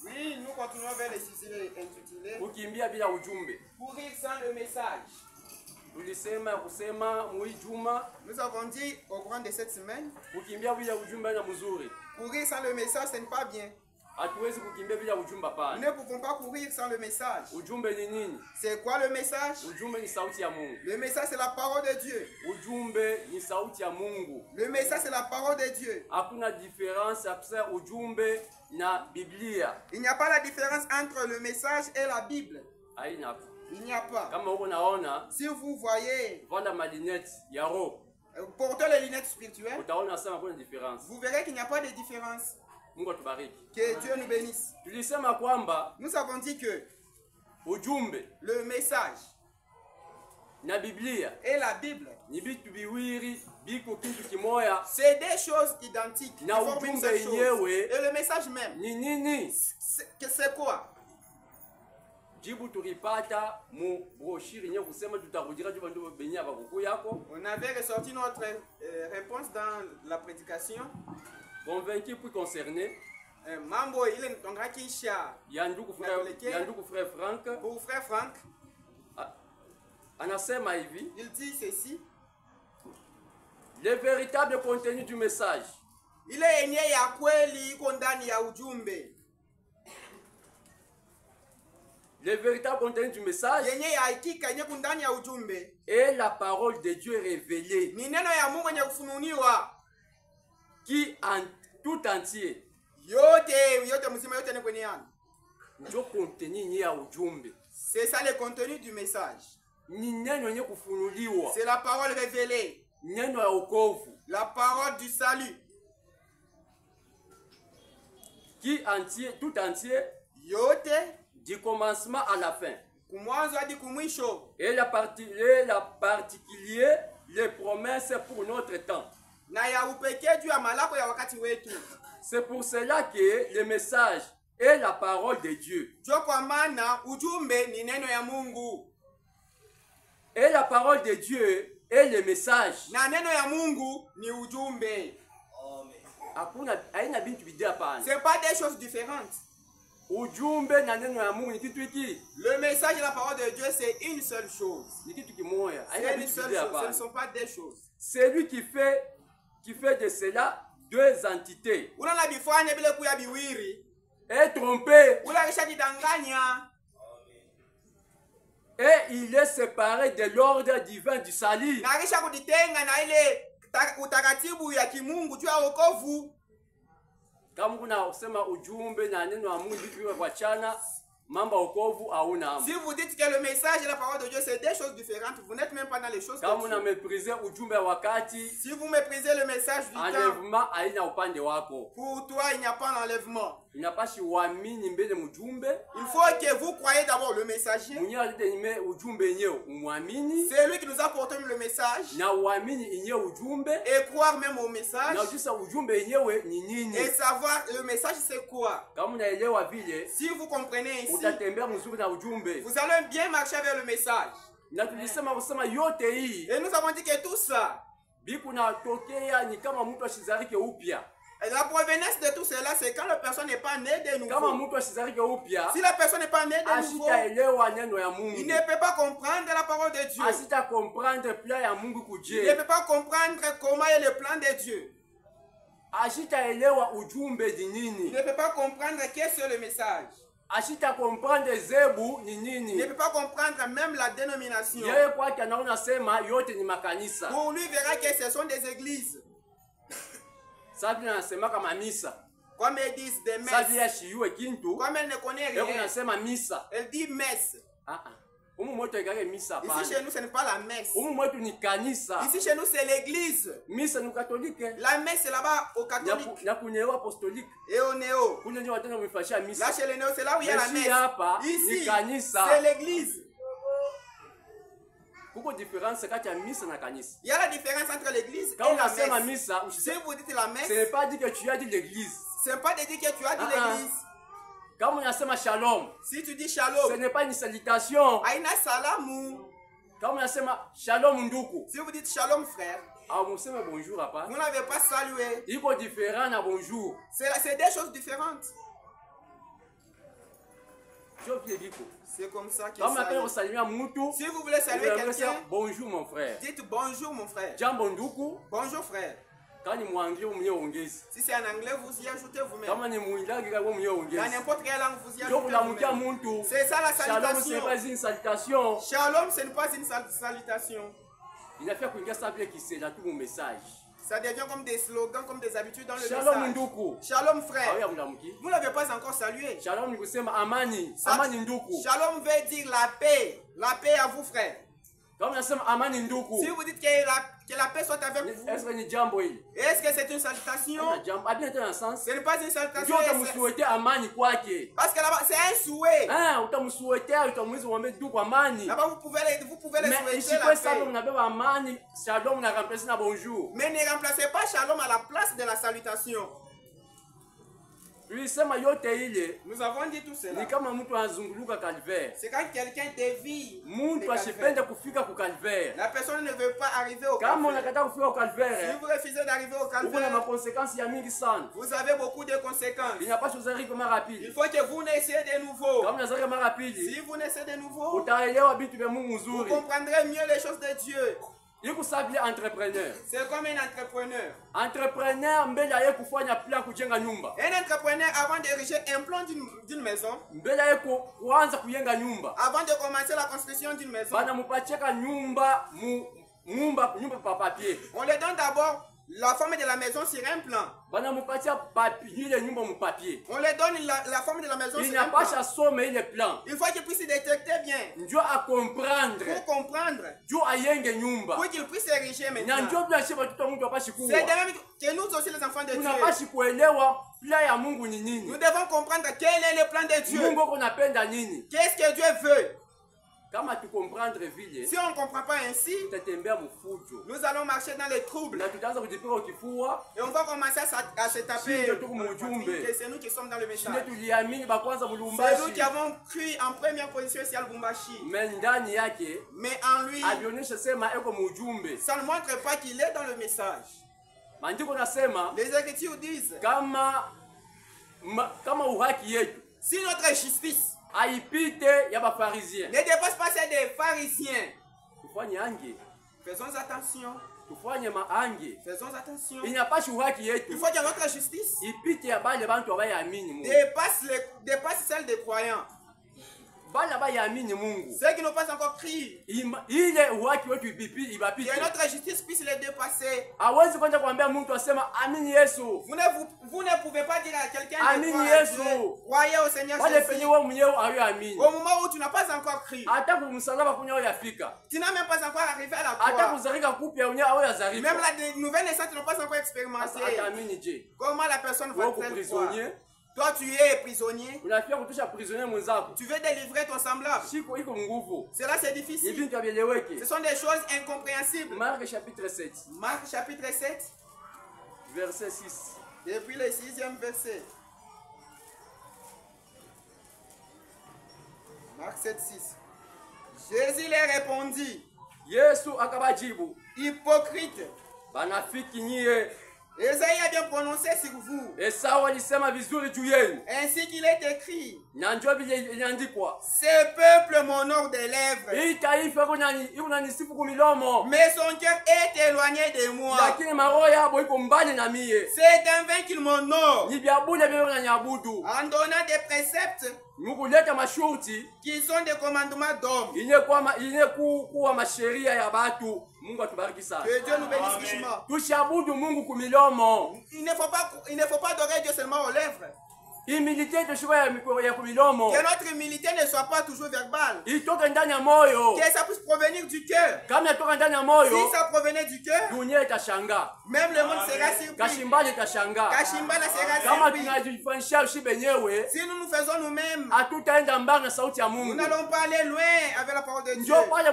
Oui, nous continuons vers les sujets intitulés Kukimbia bila ujumbe. Courir sans le message. Nous avons dit au cours de cette semaine, courir sans le message, ce n'est pas bien. Nous ne pouvons pas courir sans le message. C'est quoi le message? Le message, c'est la parole de Dieu. Le message, c'est la parole de Dieu. Il n'y a pas la différence entre le message et la Bible. Il n'y a pas. Si vous voyez porter les lunettes spirituelles, vous verrez qu'il n'y a pas de différence. Que Dieu nous bénisse. Nous avons dit que le message et la Bible, c'est des choses identiques. Ils forment une seule chose. Et le message même, c'est quoi? On avait ressorti notre réponse dans la prédication. Convaincu pour concerner. Mambo il est en Rakisha. Yanduku frère Franck. Pour frère Franck. Anasema hivi. Il dit ceci. Le véritable contenu du message. Il est enye ya kweli iko ndani ya ujumbe. Le véritable contenu du message est la parole de Dieu révélée qui en tout entier c'est ça le contenu du message. C'est la parole révélée, la parole du salut qui entier, tout entier, du commencement à la fin. Et la particulier, les promesses pour notre temps. C'est pour cela que le message est la parole de Dieu. Et la parole de Dieu est le message. C'est pas des choses différentes. Le message et la parole de Dieu, c'est une seule chose. C'est une seule chose. Ce ne sont pas des choses. C'est lui qui fait de cela deux entités. Et trompé. Et il est séparé de l'ordre divin du salut. Kama kuna usema ujumbe na neno la Mungu vipi kwa chana mambo okovu hauna. Si vous dites que le message et la parole de Dieu c'est des choses différentes, vous n'êtes même pas dans les choses. Kama una mépriser ujumbe wakati, si vous méprisez le message du temps, enlèvement haina upande wako. Pour toi il n'y a pas d'enlèvement. Il n'y a pas si uamini mbele mujumbe. Il faut que vous croyez d'abord le messager. C'est lui qui nous a porté le message. Et croire même au message. Et savoir le message c'est quoi. Si vous comprenez ici, vous allez bien marcher vers le message. Et nous avons dit que tout ça, et la provenance de tout cela, c'est quand la personne n'est pas née de nouveau. Si la personne n'est pas née de nouveau, il ne peut pas comprendre la parole de Dieu. Il ne peut pas comprendre comment est le plan de Dieu. Il ne peut pas comprendre qu'est-ce que le message. Il ne peut pas comprendre même la dénomination. Pour lui, il verra que ce sont des églises. Comme ils disent des messes. Comme elle ne connaît rien, elle dit messe. Ici chez nous ce n'est pas la messe. Ici chez nous c'est l'église. La messe c'est là-bas au catholique. Et au néo. Là chez les néo c'est là où il y a la messe. Ici c'est l'église. Il y a la différence entre l'église et la messe. Si vous dites la messe, ce n'est pas dit que tu as dit l'église. Ce n'est pas de dire que tu as dit l'église. Si tu dis shalom, ce n'est pas une salutation. Aina salamu. Shalom nduku. Si vous dites shalom frère, Vous n'avez pas salué. Bonjour. C'est des choses différentes. C'est comme ça qu'il s'agit. Si vous voulez saluer quelqu'un, bonjour mon frère. Dites bonjour mon frère. Bonjour frère. Si c'est en anglais, vous y ajoutez vous-même. Dans n'importe quelle langue, vous y ajoutez vous-même. C'est ça la salutation. Shalom, ce n'est pas une salutation. Shalom, ce n'est pas une salutation. Il a fait que ça qui dans tout mon message. Ça devient comme des slogans, comme des habitudes dans le Shalom message. Nduku. Shalom frère. Vous ne l'avez pas encore salué. Shalom Amani. Amani Nduku. Shalom veut dire la paix. La paix à vous frère. Si vous dites que la paix soit avec vous, est-ce que c'est une salutation? Ce n'est pas une salutation. Parce que là-bas, c'est un souhait. Là-bas, vous pouvez le souhaiter la paix. Mais ne remplacez pas shalom à la place de la salutation. Nous avons dit tout cela. C'est quand quelqu'un dévie. La personne ne veut pas arriver au calvaire. Si vous refusez d'arriver au calvaire, vous avez beaucoup de conséquences. Il faut que vous naissiez de nouveau. Si vous naissez de nouveau, vous comprendrez mieux les choses de Dieu. C'est comme un entrepreneur. Un entrepreneur, avant d'ériger un plan d'une maison, avant de commencer la construction d'une maison, on lui donne d'abord la forme de la maison sur un plan. On lui donne la forme de la maison sur un plan. Il faut qu'il puisse détecter bien. Pour comprendre. Pour qu'il puisse ériger maintenant. C'est de même que nous aussi les enfants de Dieu. Nous devons comprendre quel est le plan de Dieu. Qu'est-ce que Dieu veut. Si on ne comprend pas ainsi, nous allons marcher dans les troubles. Et on va commencer à se taper. C'est nous qui sommes dans le message. C'est nous qui avons cru en première position ici à Lubumbashi. Mais en lui, ça ne montre pas qu'il est dans le message. Les Écritures disent, si notre justice ne dépasse pas celle des pharisiens, faisons attention. Faisons attention. Il faut que notre justice dépasse celle des croyants. Ceux qui n'ont pas encore crié, que notre justice puisse les dépasser. Vous ne pouvez pas dire à quelqu'un de croyez au Seigneur Jésus au moment où tu n'as pas encore crié. Tu n'as même pas encore arrivé à la croix. Même la nouvelle naissance, tu n'as pas encore expérimenté. Comment la personne va-t-elle croire? Toi, tu es prisonnier. Tu veux délivrer ton semblable. Cela, c'est difficile. Ce sont des choses incompréhensibles. Marc chapitre 7. Marc chapitre 7. Verset 6. Depuis le 6e verset. Marc 7, 6. Jésus leur répondit. Hypocrite. Esaïe a bien prononcé sur vous. Ainsi qu'il est écrit. Ce peuple m'honore des lèvres. Mais son cœur est éloigné de moi. C'est en vain qu'il m'honore. En donnant des préceptes qui sont des commandements d'hommes. Que Dieu nous bénisse richement. Il ne faut pas adorer Dieu seulement aux lèvres. Que notre humilité ne soit pas toujours verbale. Que ça puisse provenir du cœur. Si ça provenait du cœur, même le monde sera surpris. Kashimbala sera surpris. Si nous nous faisons nous-mêmes, nous n'allons pas aller loin avec la parole de Dieu. C'est pour là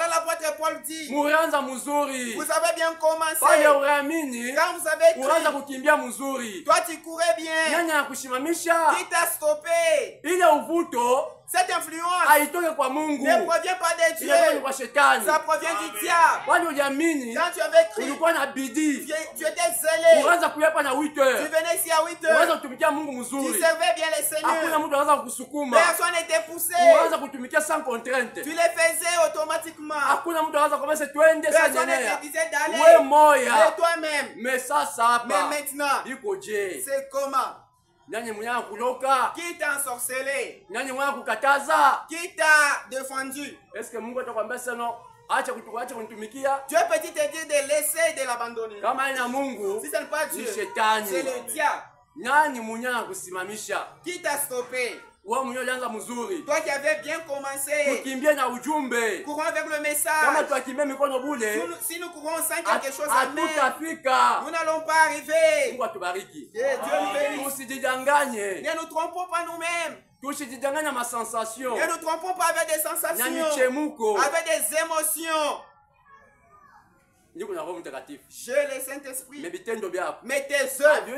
l'apôtre Paul dit, vous avez bien commencé. Quand vous avez écrit, toi tu courait bien? Nani anakusimamisha? Qui t'a stoppé? Ile uvuto cette influence haitoke kwa Mungu, ne provient pas de Dieu, kwa shetani. Ça provient du diable. Wale uliamini, quand tu avais cru, ulikuwa na bidii, tu étais zélé, uanza kuyapa na 8 heures, tu venais ici à 8 heures, uanza kutumikia Mungu mzuri, tu servais bien les seigneurs, hakuna mtu anaanza kukusukuma, personne n'était poussé, uanza kutumikia sans contrainte, tu les faisais automatiquement, hakuna mtu anaanza kumesa twende sana, personne ne te disait d'aller, wewe moya, et toi-même. mais sasa mais maintenant, iko je? c'est comment? Nani mwenye kuloka? Qui t'a ensorcelé? Nani mwenye kukataza? Qui t'a défendu? Est-ce que Mungu atakwambia sana acha kunitumikia? Dieu peut-il te dire de laisser et de l'abandonner? Kama ina Mungu, si ce n'est pas Dieu, ni shetani. c'est le diable. Nani mwenye kusimamisha? Qui t'a stoppé? Wewe mwenye ulianza mzuri, toi qui avais bien commencé, tukimbie na ujumbe, courons avec le message. Kama tukimbie mikono bule, si nous courons sans quelque chose à mettre, nous n'allons pas arriver. Mungu atubariki. Dieu nous bénisse. Usijidanganye. Ne nous trompons pas nous-mêmes. Tusijidanganye ma sensation. Ne nous trompons pas avec des sensations, avec des émotions. J'ai le Saint-Esprit. Mais tes œuvres ne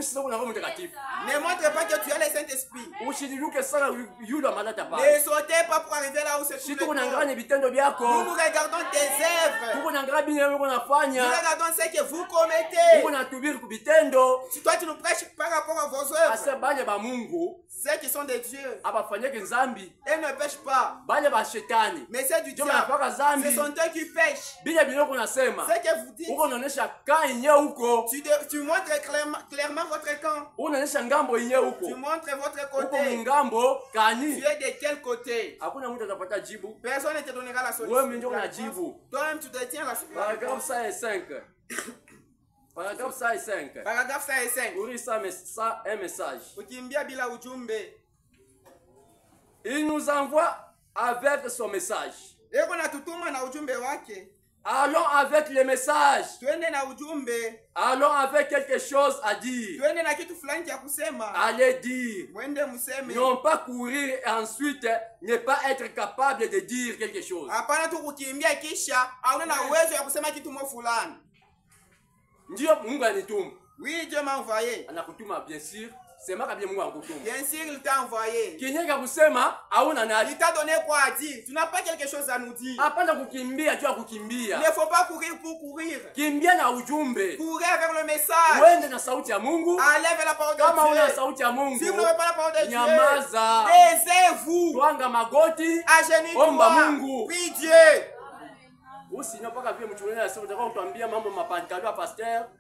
montrent pas que tu as le Saint-Esprit. Ne sautez pas pour arriver là où se trouve le corps. Nous regardons tes œuvres. Nous regardons ce que vous commettez. Si toi tu nous prêches par rapport à vos œuvres, ceux qui sont des dieux, ils ne pêchent pas. Mais c'est du diable. Ce sont eux qui pêchent. Ce que vous dites, tu montres clairement votre camp. Tu montres votre côté. Tu es de quel côté? Personne ne te donnera la solution. Toi-même tu te tiens la solution. Paragraphe 105. Paragraphe 105. Paragraphe 105. Un message. Il nous envoie avec son message. Allons avec le message. Allons avec quelque chose à dire. Allez dire. Non pas courir et ensuite ne pas être capable de dire quelque chose. Oui, Dieu m'a envoyé. Bien sûr. Bien sûr, il t'a envoyé. Il t'a donné quoi à dire? Tu n'as pas quelque chose à nous dire. Il ne faut pas courir pour courir. Courir avec le message. Allez vers la parole de Dieu. Si vous n'avez pas la parole de Dieu, taisez-vous. Agenouille-toi. Prie Dieu.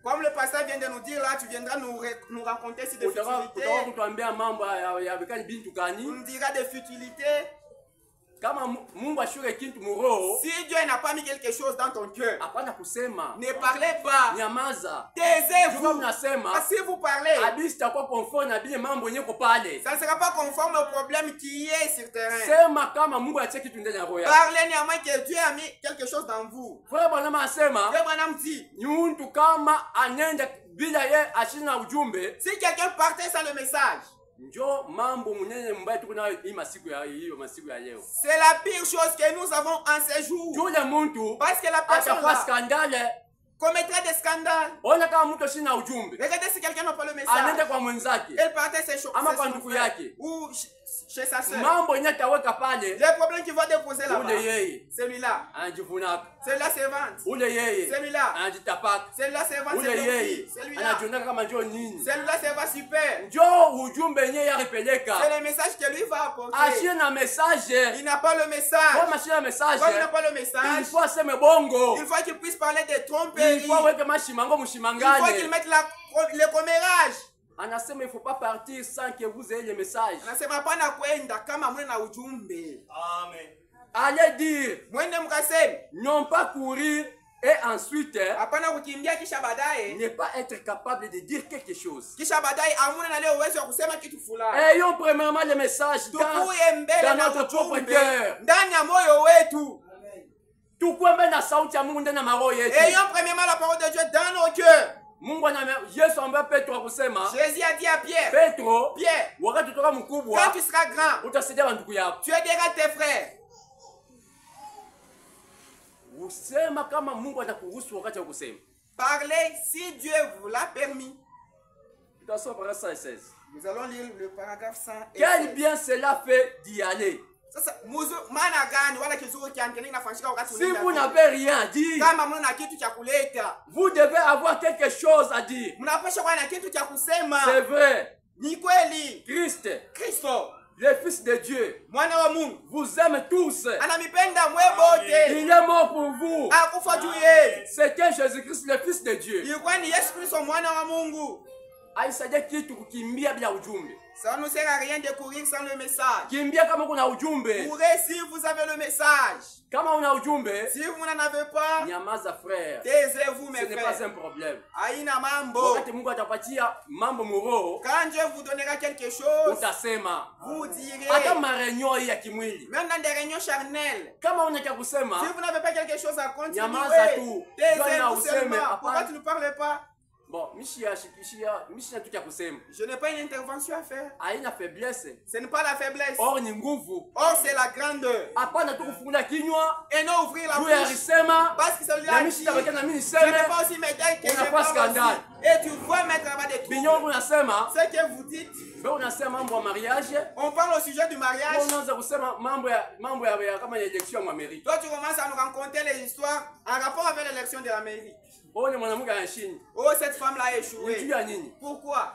Comme le pasteur vient de nous dire là, tu viendras nous raconter sur des futilités. On nous dira des futilités. Si Dieu n'a pas mis quelque chose dans ton cœur, ne parlez pas. Taisez-vous. Si vous parlez, ça ne sera pas conforme au problème qui est sur terrain. Parlez néanmoins que Dieu a mis quelque chose dans vous. Frère Branham dit, si quelqu'un partait sans le message, c'est la pire chose que nous avons en ces jours. Parce que la personne commettrait des scandales. Regardez si quelqu'un n'a pas le message. Elle partait ses choses. Ou chez sa soeur. Les problèmes qu'il va déposer là-bas. Celui-là. Celui-là c'est vente. Celui-là. Celui-là c'est vente. Celui-là. Celui-là c'est va super. C'est le message que lui va apporter. Il n'a pas le message. Comme il n'a pas le message, il faut qu'il puisse parler des tromperies. Il faut qu'il mette le commérage. Anasema il faut pas partir sans que vous ayez le message. Anasema pana kwenda kama mwe na ujumbe. Amen. Allez dire. Mwende mkasema. Non pas courir et ensuite hapana kukimbia kisha baadaye ne pas être capable de dire quelque chose. Kisha baadaye amuna na leo uwezo wa kusema kitu fulani. Ayons premièrement le message dans notre propre cœur. Ndani ya moyo wetu. Ayons premièrement la parole de Dieu dans nos cœurs. Jésus a dit à Pierre, Pierre, quand tu seras grand, tu aideras tes frères. Parlez si Dieu vous l'a permis. Nous allons lire le paragraphe 116. Quel bien cela fait d'y aller. Si vous n'avez rien à dire, vous devez avoir quelque chose à dire. C'est vrai. Christ, le Fils de Dieu, vous aime tous. Il est mort pour vous. C'était Jésus-Christ, le Fils de Dieu. Ça ne sert à rien de courir sans le message. Courez si vous avez le message. Si vous n'en avez pas, taisez-vous, mes frères. Ce n'est pas un problème. Quand Dieu vous donnera quelque chose, vous direz. Même dans des réunions charnelles. Si vous n'avez pas quelque chose à continuer, taisez-vous seulement. Pourquoi tu ne parles pas? Bon, je n'ai pas une intervention à faire. Ce n'est pas la faiblesse. Or, c'est la grandeur. Et non ouvrir la bouche. Parce que celui-là dit, je n'ai pas aussi médaille que je parle aussi. Et tu vois mettre là-bas des trucs. Ce que vous dites. On parle au sujet du mariage. Toi, tu commences à nous raconter les histoires en rapport avec l'élection de la mairie. Oh, cette femme-là a échoué. Pourquoi?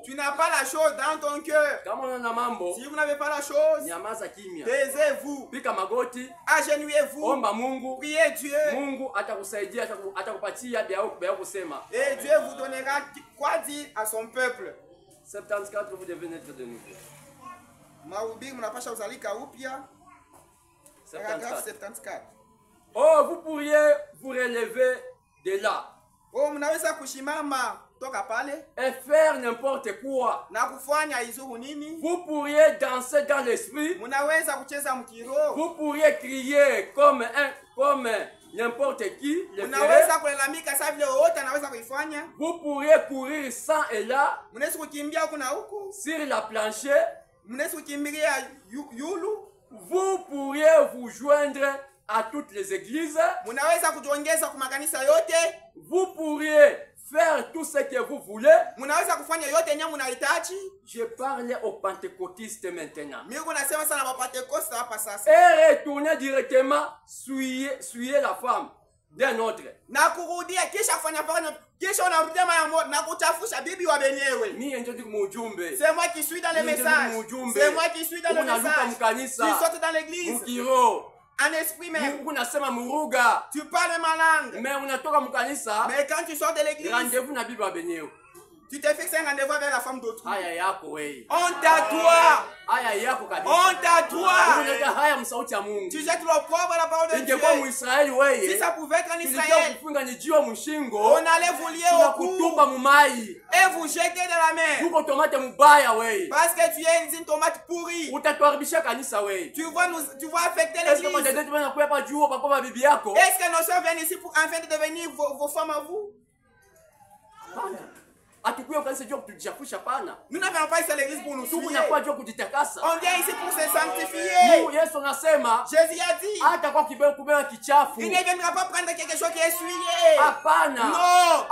Tu n'as pas la chose dans ton cœur. Si vous n'avez pas la chose, taisez-vous. Agenouillez-vous. Priez Dieu. Et Dieu vous donnera quoi dire à son peuple. 74, vous devez naître de nouveau. 74. Oh, vous pourriez vous relever de là. Et faire n'importe quoi. Vous pourriez danser dans l'esprit. Vous pourriez crier comme n'importe qui. Vous pourriez courir sans et là. Sur la plancher. Vous pourriez vous joindre à toutes les églises. Vous pourriez faire tout ce que vous voulez. Je parle aux pentecôtistes maintenant. Et retournez directement, suivez la femme d'un autre. C'est moi qui suis dans les messages. C'est moi qui suis dans le message. Qui saute dans l'église. En esprit même. Tu parles ma langue. Mais quand tu sors de l'église, tu te fixes un rendez-vous avec la femme d'autrui. Honte à toi. Honte à toi. Tu jettes l'opprobre à la parole de Dieu. Si ça pouvait être en Israël, on allait vous lier au cou et vous jeter dans la mer. Parce que tu es une tomate pourrie. Tu vas affecter l'église. Est-ce que nos soeurs viennent ici pour afin de devenir vos femmes à vous? Nous n'avons pas ici à l'église pour nous souiller. On vient ici pour se sanctifier. Jésus a dit, il ne viendra pas prendre quelque chose qui est souillé. Non.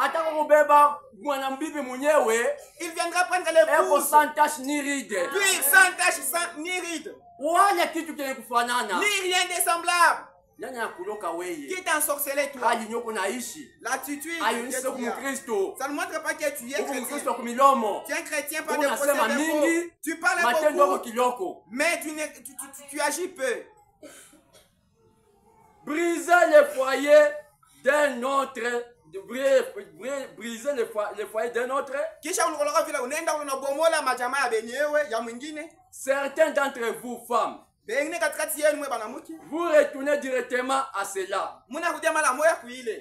Il viendra prendre l'épouse. Sans tache ni ride. Puis sans tache ni ride. Ni rien de semblable. Qui t'a ensorcelé toi? L'attitude que tu as. Ça ne montre pas que tu es chrétien. Tu es un chrétien par des procès. Tu parles beaucoup, mais tu agis peu. Briser le foyer d'un autre. Briser le foyer d'un autre. Certains d'entre vous, femmes, vous retournez directement à cela.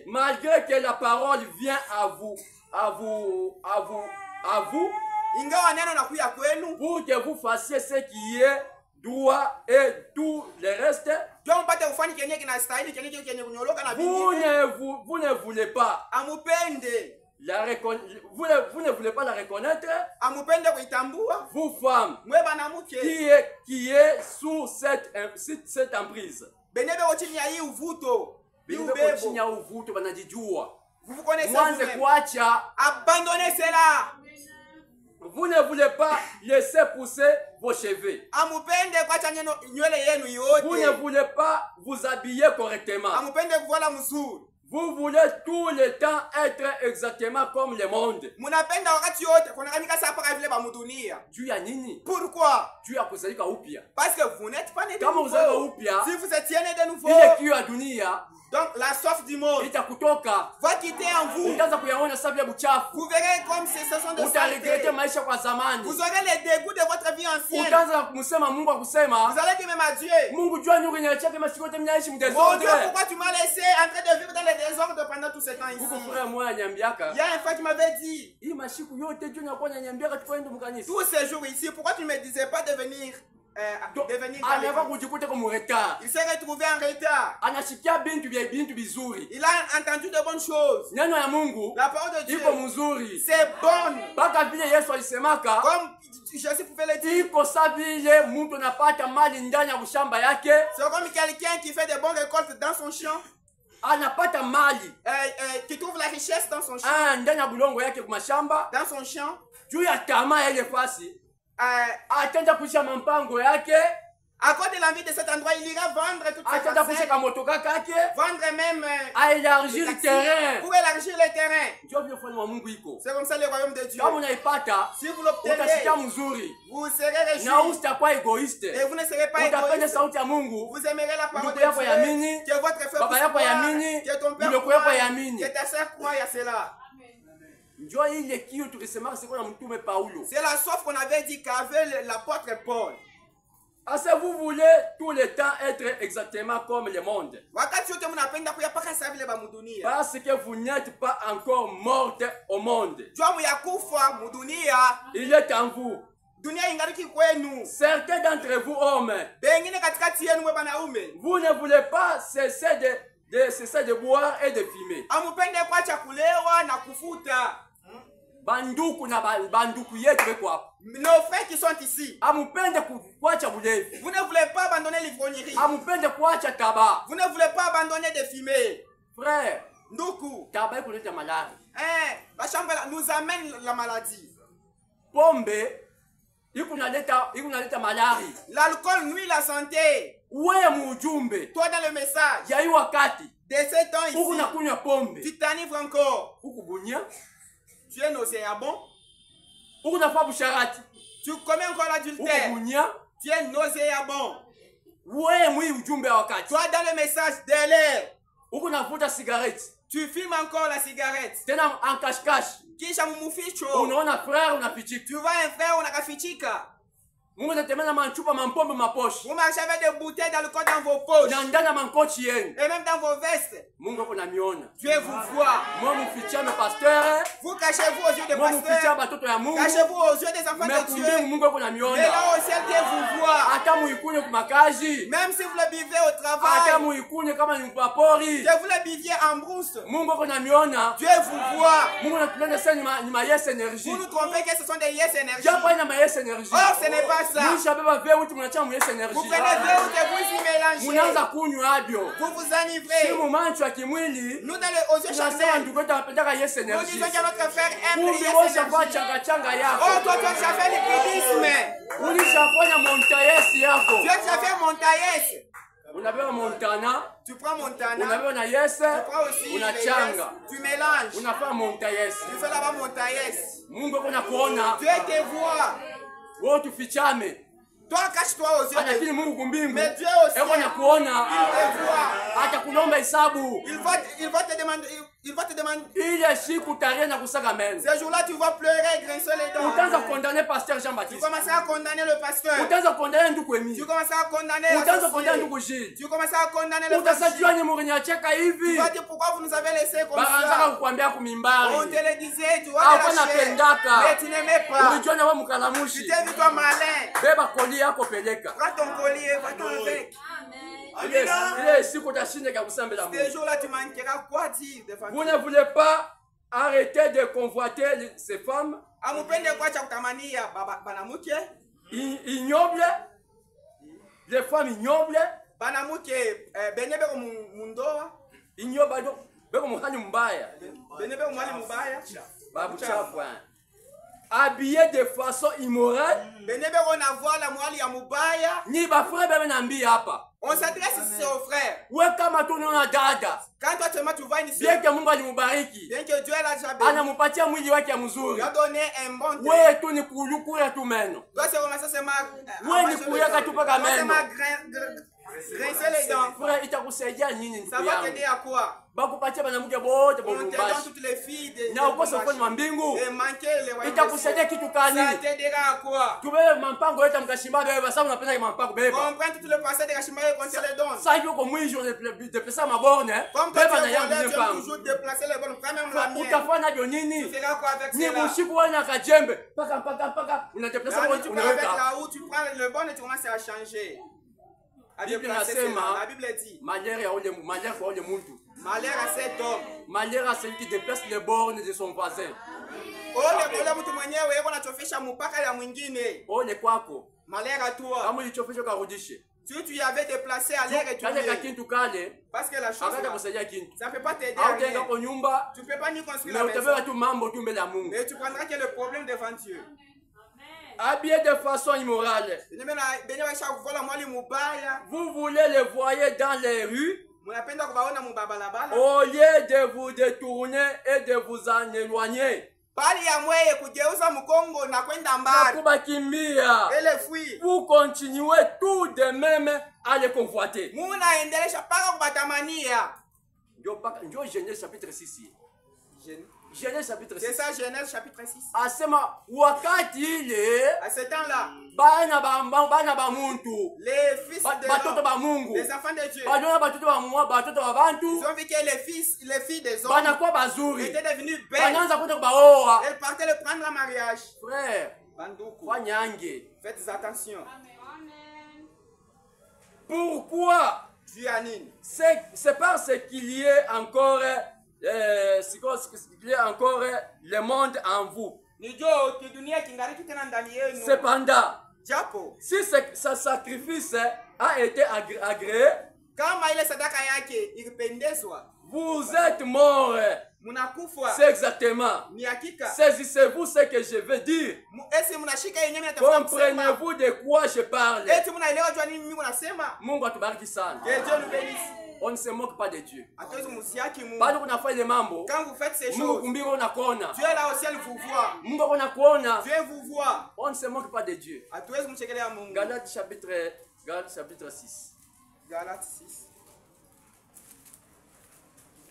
Malgré que la parole vient à vous, pour que vous fassiez ce qui est droit et tout le reste. Vous ne voulez pas. Vous ne voulez pas la reconnaître. Vous femmes qui est sous cette emprise. Vous connaissez vous-même. Abandonnez cela. Vous ne voulez pas laisser pousser vos cheveux. Vous ne voulez pas vous habiller correctement. Vous voulez tout le temps être exactement comme le monde. Dieu a nini? Pourquoi? Dieu a kuzalika upya. Parce que vous n'êtes pas né de nouveau. Si vous étiez né de nouveau, donc la soif du monde va quitter en vous. Vous verrez comme ce sont de saletés. Vous aurez les dégoûts de votre vie ancienne. Vous allez dire même à Dieu, mon Dieu, pourquoi tu m'as laissé en train de vivre dans les désordres pendant tout ce temps ici? Il y a un frère qui m'avait dit, tous ces jours ici, pourquoi tu ne me disais pas de venir? Il s'est retrouvé en retard. Il a entendu de bonnes choses. La parole de Dieu, c'est bonne. Comme Jésus pouvait le dire. C'est comme quelqu'un qui fait de bonnes récoltes dans son champ. Qui trouve la richesse dans son champ. Dans son champ. À cause de l'envie de cet endroit, il ira vendre toutes ses parcelles. Vendre même élargir le terrain. Pour élargir le terrain. C'est comme ça le royaume de Dieu. Si vous l'obtenez, vous serez réjoui. Et vous ne serez pas égoïste. Vous aimerez la parole de Dieu. Que votre frère croit, que ton père croit, que ta soeur croit à cela. C'est la soif qu'on avait dit qu'avait l'apôtre Paul. Vous voulez tout le temps être exactement comme le monde. Parce que vous n'êtes pas encore morte au monde. Il est en vous. Certains d'entre vous, hommes, vous ne voulez pas cesser de boire et de fumer. Nos frères qui sont ici, vous ne voulez pas abandonner l'ivrognerie. Vous ne voulez pas abandonner de fumer. Frère, nous amène la maladie. L'alcool nuit la santé. Toi dans le message de ces temps ici, tu t'enivres encore. Tu es nauséabond. Tu commets encore l'adultère. Tu es nauséabond. Toi dans le message de l'air, tu fumes encore la cigarette. Kisha mumuficho. Tu vois un frère, on a kafichika. Vous marchez avec des bouteilles d'alcool dans vos poches. Et même dans vos vestes. Dieu vous voit. Vous cachez-vous aux yeux des pasteurs. Cachez-vous aux yeux des enfants de Dieu. Mais là au ciel, Dieu vous voit. Même si vous le buvez au travail. Que vous le buviez en brousse. Dieu vous voit. Vous nous trompez que ce sont des yes énergies. Or ce n'est pas ça. Vous prenez verre et vous y mélangez. Vous vous enivrez. Nous dans les aux yeux charnels, nous disons que notre frère aime les yes énergies. Oh toi tu as fait l'hybridisme. Tu as fait Montaïs. Tu prends Montana. Tu prends aussi les yes. Tu mélanges. Tu fais là-bas Montaïs. Dieu te voit. Toi cache-toi aux yeux de Dieu. Mais Dieu aussi, il te voit. Il va te demander. Ce jour-là, tu vas pleurer, grincer les dents. Tu commences à condamner le pasteur. Tu commences à condamner l'associé. Tu commences à condamner le pasteur. Tu vas dire pourquoi vous nous avez laissé comme ça. On te le disait, tu vois de la chair. Mais tu n'aimais pas. Tu t'es vu toi malin. Prends ton collier, va-t'en avec. Ces jours-là, tu manqueras quoi dire. Vous ne voulez pas arrêter de convoiter ces femmes ignobles, les femmes ignobles, ignobles, Beko mwali mbaya. Babu chafu. Habillé de façon immorale. Ni ba frère bebe nambi hapa. On s'adresse ici aux frères. Kama tu unaona dada. Quand toi seulement tu vois une sœur. Bien que Mungu alimubariki. Bien que Dieu l'a déjà béni. Anamupatia mwili wake mzuri. Il a donné un bon Dieu. Wewe tu ni kuyukura tu meno. Toi c'est comment ça c'est ma. Wewe ni kuyaka tu paka meno. Grincer les dents. Frère, itakusaidia nini? Ça va t'aider à quoi? Bakupatia banamuke bote bon lumbashi. On te donne toutes les filles de na ukosa ufanye mbingu. Et manquer les royaumes. Itakusaidia kitu kani? Ça t'aidera à quoi? Tubebe mampango yote mkashimba bebe basa unapenda mampango bebe. Comprends tout le passé de kashimba et qu'on te les donne. Ça yuko mwisho de pesa maborne. Beba na yangu mpango. Toujours déplacer les bornes quand même la mienne. Utafanya ndio nini? Tu feras quoi avec cela? Ni mushiku wana kajembe. Paka unadeplacer borne unaweka. Avec là où tu prends le borne et tu commences à changer. La Bible dit malheur à malheur à cet homme. Malheur à celui qui déplace les bornes de son voisin. Malheur à toi. Si tu y avais déplacé à l'air et tu parce que la chose là, ça ne peut pas t'aider à rien. Tu ne peux pas ni construire la maison. Mais tu prendras que le problème devant Dieu. Habillé de façon immorale. Vous voulez les voir dans les rues. Au lieu de vous détourner et de vous en éloigner. Vous continuez tout de même à les convoiter. Genèse chapitre 6. Genèse chapitre 6. C'est ça, Genèse chapitre 6. Asema wakati ile à ce temps-là bana ba muntu les fils de batoto ba Mungu les enfants de Dieu batoto ba bantu ils ont vu que les filles des hommes bana kwa bazuri étaient devenues belles. Banaanza kwenda baoa. Elles partaient le prendre en mariage. Frère, banduku wanyange. Faites attention. Pourquoi? C'est parce qu'il y a encore il y a encore le monde en vous. Cependant, si ce sacrifice a été agréé, vous êtes mort. C'est exactement. Saisissez-vous ce que je veux dire. Comprenez-vous de quoi je parle? Mungu atubariki sana. On ne se moque pas de Dieu. Quand vous faites ces choses, Dieu est là au ciel, vous voit. Dieu vous voit. On ne se moque pas de Dieu. Galates chapitre 6. Galates 6.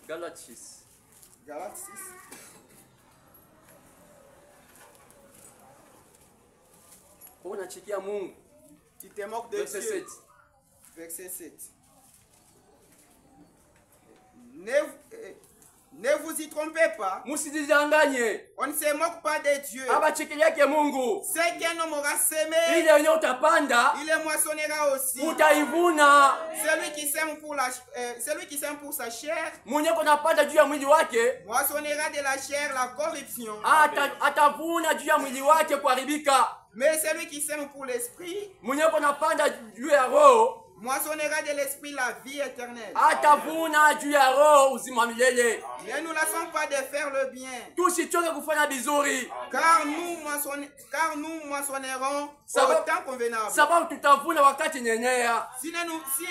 Galates 6. Galates 6. Tu te moques de Verset Dieu. 7. Verset 7. Ne vous y trompez pas. On ne se moque pas de Dieu. Ce qu'un homme aura semé, il le moissonnera aussi. Celui qui sème pour sa chair, moissonnera de la chair la corruption. Mais celui qui sème pour l'esprit, moissonnera de l'esprit la vie éternelle. Ne nous lassons pas de faire le bien. Car nous moissonnerons au temps convenable. Si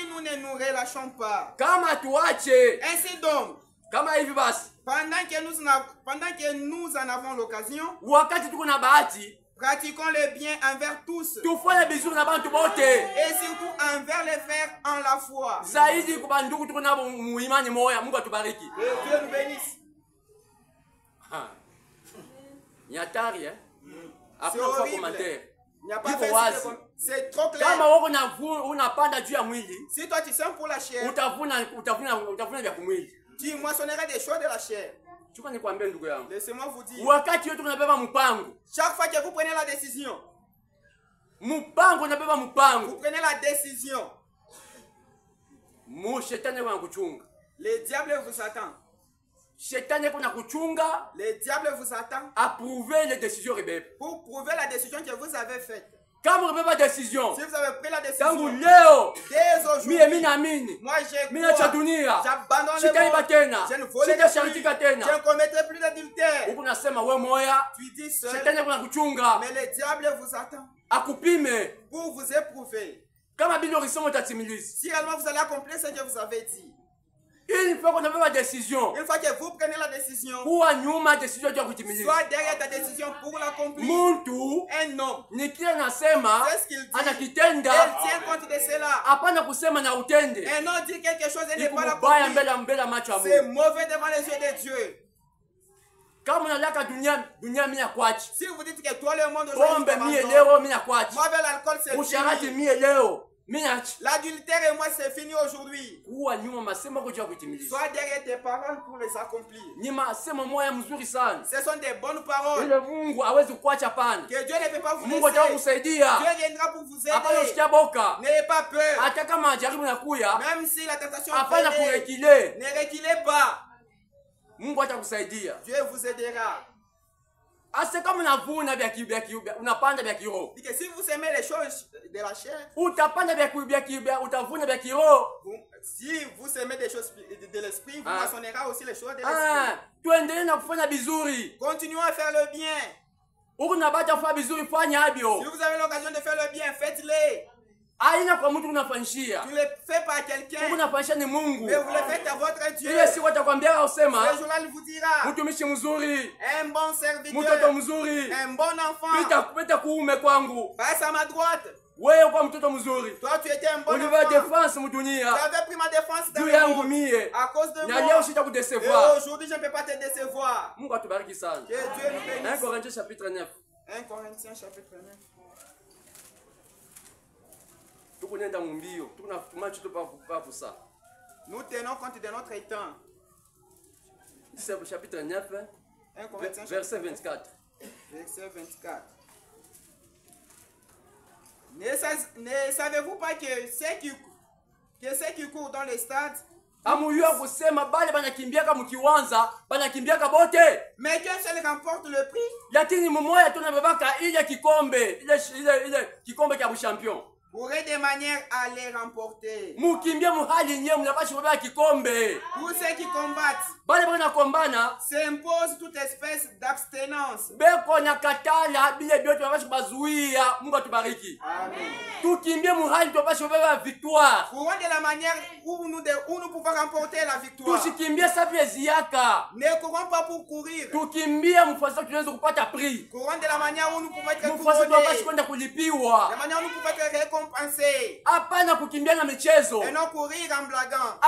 nous ne nous relâchons pas. Ainsi donc, pendant que nous en avons l'occasion, pratiquons le bien envers tous. Et surtout envers les frères en la foi. Que Dieu nous bénisse. C'est horrible. Il n'y a pas de c'est trop clair. Si toi tu sèmes pour la chair, tu moissonneras des choses de la chair. Laissez-moi vous dire. Chaque fois que vous prenez la décision, vous prenez la décision, le diable vous attend. Le diable vous attend à prouver les décisions rebelles. Pour prouver la décision que vous avez faite. Quand vous prenez la décision, si vous avez pris la décision, dès aujourd'hui, moi j'abandonne le monde, je ne volerai plus, je ne commettrai plus d'adultère. Tu dis seul, mais le diable vous attend pour vous éprouver. Si réellement vous allez accomplir ce que vous avez dit, une fois qu'on a pris la décision, une fois que vous prenez la décision, soit derrière ta décision pour l'accomplir, un homme, c'est ce qu'il dit, il tient compte de cela. Un homme dit quelque chose et n'est pas l'accomplir, c'est mauvais devant les yeux de Dieu. Si vous dites que toi le monde aujourd'hui, moi vers l'alcool c'est fini, l'adultère et moi c'est fini aujourd'hui, sois derrière tes paroles pour les accomplir. Ce sont des bonnes paroles que Dieu ne peut pas vous laisser. Dieu viendra pour vous aider. N'ayez pas peur. Même si la tentation vient, ne reculez pas. Dieu vous aidera. C'est comme si vous aimez les choses de la chair, si vous aimez des choses de l'esprit, vous moissonnerez aussi les choses de l'esprit. Continuons à faire le bien. Si vous avez l'occasion de faire le bien, faites-le. Tu ne le fais pas à quelqu'un, mais vous le faites à votre Dieu. Le journal vous dira un bon serviteur, un bon enfant, passe à ma droite. Toi tu étais un bon enfant, tu avais pris ma défense dans le monde à cause de moi. Et aujourd'hui je ne peux pas te décevoir. Que Dieu nous bénisse. 1 Corinthiens chapitre 9. 1 Corinthiens chapitre 9. Nous tenons compte de notre temps. C'est le chapitre 9, verset 24. Verset 24. Ne savez-vous pas que ceux qui courent dans les stades, mais qu'un seul remporte le prix? Pourrait de manière à les remporter. Tous ceux qui combattent s'imposent toute espèce d'abstinence. Courons de la manière où nous pouvons remporter la victoire. Ne courons pas pour courir. Courons de la manière où nous pouvons être couronnés. De la manière où nous pouvons être récompensés. Et non courir en blaguant.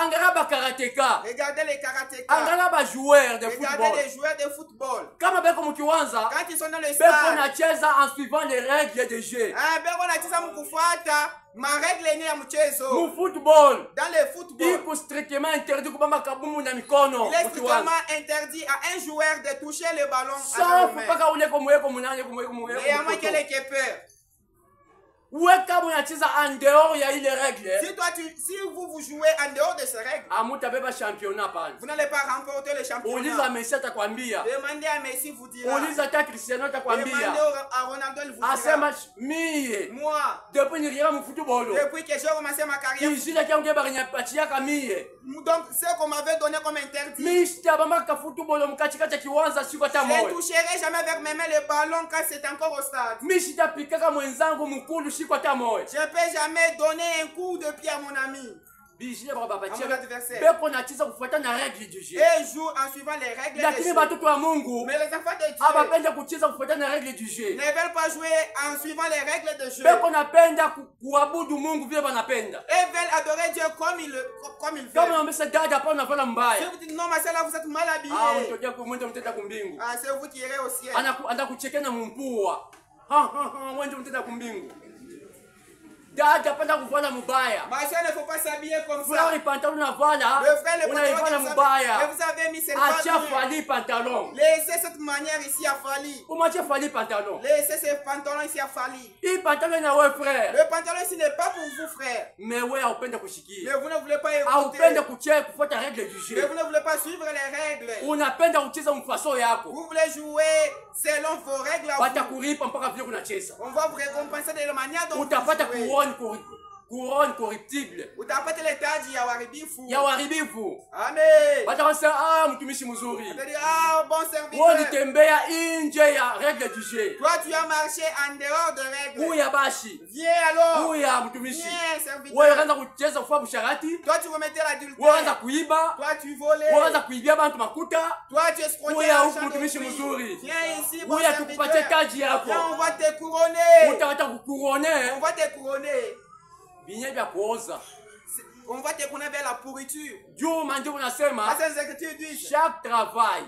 Regardez les karatékas. Regardez les joueurs de football. Quand ils sont dans le stade, en suivant les règles de jeu. Ma règle est ya mchezo. Dans le football, il est strictement interdit à un joueur de toucher le ballon à la main. Et à moins qu'elle ait peur. Si vous jouez en dehors de ces règles, vous n'allez pas remporter le championnat. Demandez à Messi, vous dira. Demandez à Ronaldo, il vous dira. Moi, depuis que j'ai commencé ma carrière, donc ce qu'on m'avait donné comme interdit, je ne toucherai jamais avec mes mains le ballon quand c'est encore au stade. Je ne peux jamais donner un coup de pied à mon ami. Et joue en suivant les règles de jeu. Mais les enfants de Dieu ne veulent pas jouer en suivant les règles de jeu. Et veulent adorer Dieu comme ils veulent. Si vous dites non, ma soeur, là vous êtes mal habillé. C'est vous qui irez au ciel. Dada penda kuvala mubaya. Ma soeur ne faut pas s'habiller comme ça. Voilà les pantalons na voilà. Le frère les pantalons mubaya. Et vous avez mis cette pantalon. Fali pantalon. Laissez cette manière ici à Fali. Comment tu fali pantalon? Laissez ces pantalons ici à Fali. Il pantalon na ouais frère. Le pantalon ici n'est pas pour vous frère. Mais ouais, on penda kushiki. Mais vous ne voulez pas écouter. On penda kucheka kufuata règle du jeu. Mais vous ne voulez pas suivre les règles. Unapenda kucheza mfaso yako. Vous voulez jouer selon vos règles. Watakulipa mpaka vile kunacheza. On va vous récompenser de la manière dont utapata couronne corruptible. Utapata le taji ya waribifu. Ya waribifu. Amen. Watasema mtumishi mzuri. Bon serviteur. Wewe unitembea nje ya règle du jeu. Toi tu as marché en dehors de règles. Huyu bashi. Viens alors. Huyu mtumishi. Viens serviteur. Wewe unaanza kucheza kwa busharati. Toi tu remettais l'adultère. Wewe unaanza kuiba. Toi tu volais. Wewe unaanza kuibia bantu makuta. Toi tu escroquais. Huyu mtumishi mzuri. Viens ici bon serviteur. Huyu tukupatie taji yako. Viens, on va te couronner. Utawata kukuronner. On va te couronner. On va te couronner vers la pourriture. Chaque travail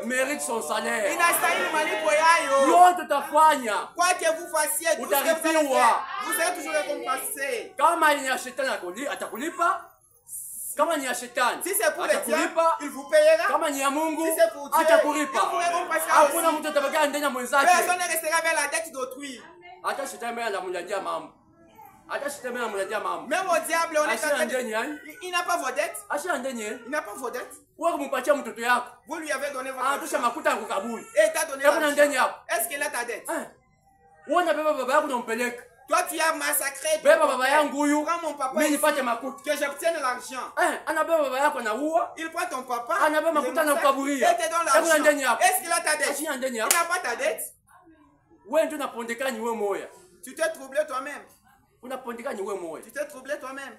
mérite son salaire. Quoi que vous fassiez, tout ce que vous faites, vous serez toujours récompensé. Si c'est pour les dieux, il vous payera. Si c'est pour Dieu, il vous récompensera aussi. Personne ne restera vers la dette d'autrui. Même au diable, on est en train de... Il n'a pas vos dettes. Il n'a pas vos dettes. Vous lui avez donné votre argent. Et t'a donné l'argent. Est-ce qu'il a ta dette? Toi, tu as massacré. Prends mon papa ici, que j'obtienne l'argent. Il prend ton papa. Et te donne l'argent. Est-ce qu'il a ta dette? Il n'a pas ta dette. Tu t'es troublé toi-même. Tu t'es troublé toi-même.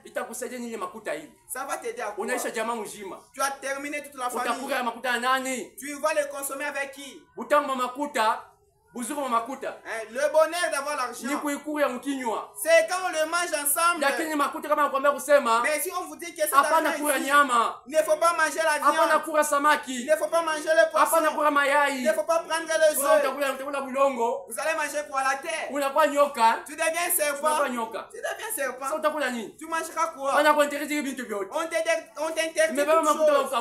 Ça va t'aider à quoi? Tu as terminé toute la famille. Tu vas les consommer avec qui? Le bonheur d'avoir l'argent, c'est quand on le mange ensemble. Mais si on vous dit que c'est l'argent, il ne faut pas manger la viande, il ne faut pas manger le poisson, il ne faut pas prendre les œufs. Vous allez manger quoi? La terre. Tu deviens serpent. Tu deviens serpent. Tu mangeras quoi? On t'interdit toute chose.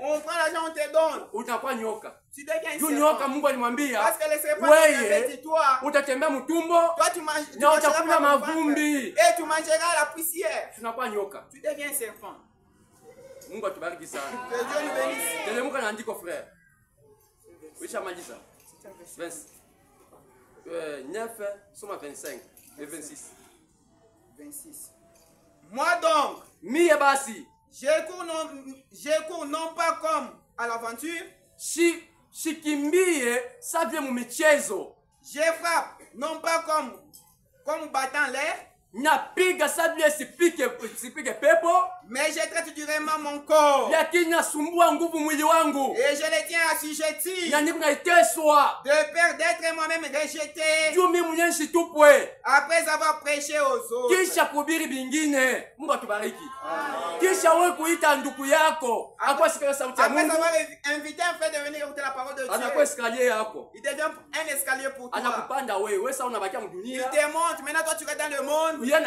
On prend l'argent, on te donne. Tu deviens serpent. Parce que les serpents toi, tu mangeras mavumbi et tu mangeras la poussière. Tu deviens serpent. Que Dieu nous bénisse. Frère. 9, 25 et 26. 26. Moi donc, je cours non pas comme à l'aventure. Shikimbie savye mu michezo. Je frappe non pas comme battant l'air. Napiga sabye sipike pepo. Mais je traite durement mon corps. Lakini nasumbua nguvu mwili wangu. Et je le tiens assujetti. De peur d'être moi-même rejeté. Jumi mwenyeshi tupwe. Après avoir prêché aux autres. Kisha kubiri bingine. Mungu atubariki. Kisha wewe kuita ndugu yako. Akwa sikala sauti ya Mungu. Après avoir invité un frère de venir écouter la parole de Dieu. Anakuwa escalier yako. Il devient un escalier pour toi. Anakupanda wewe sasa unabakia mdunia. Il te monte. Maintenant toi tu restes dans le monde. Et lui entre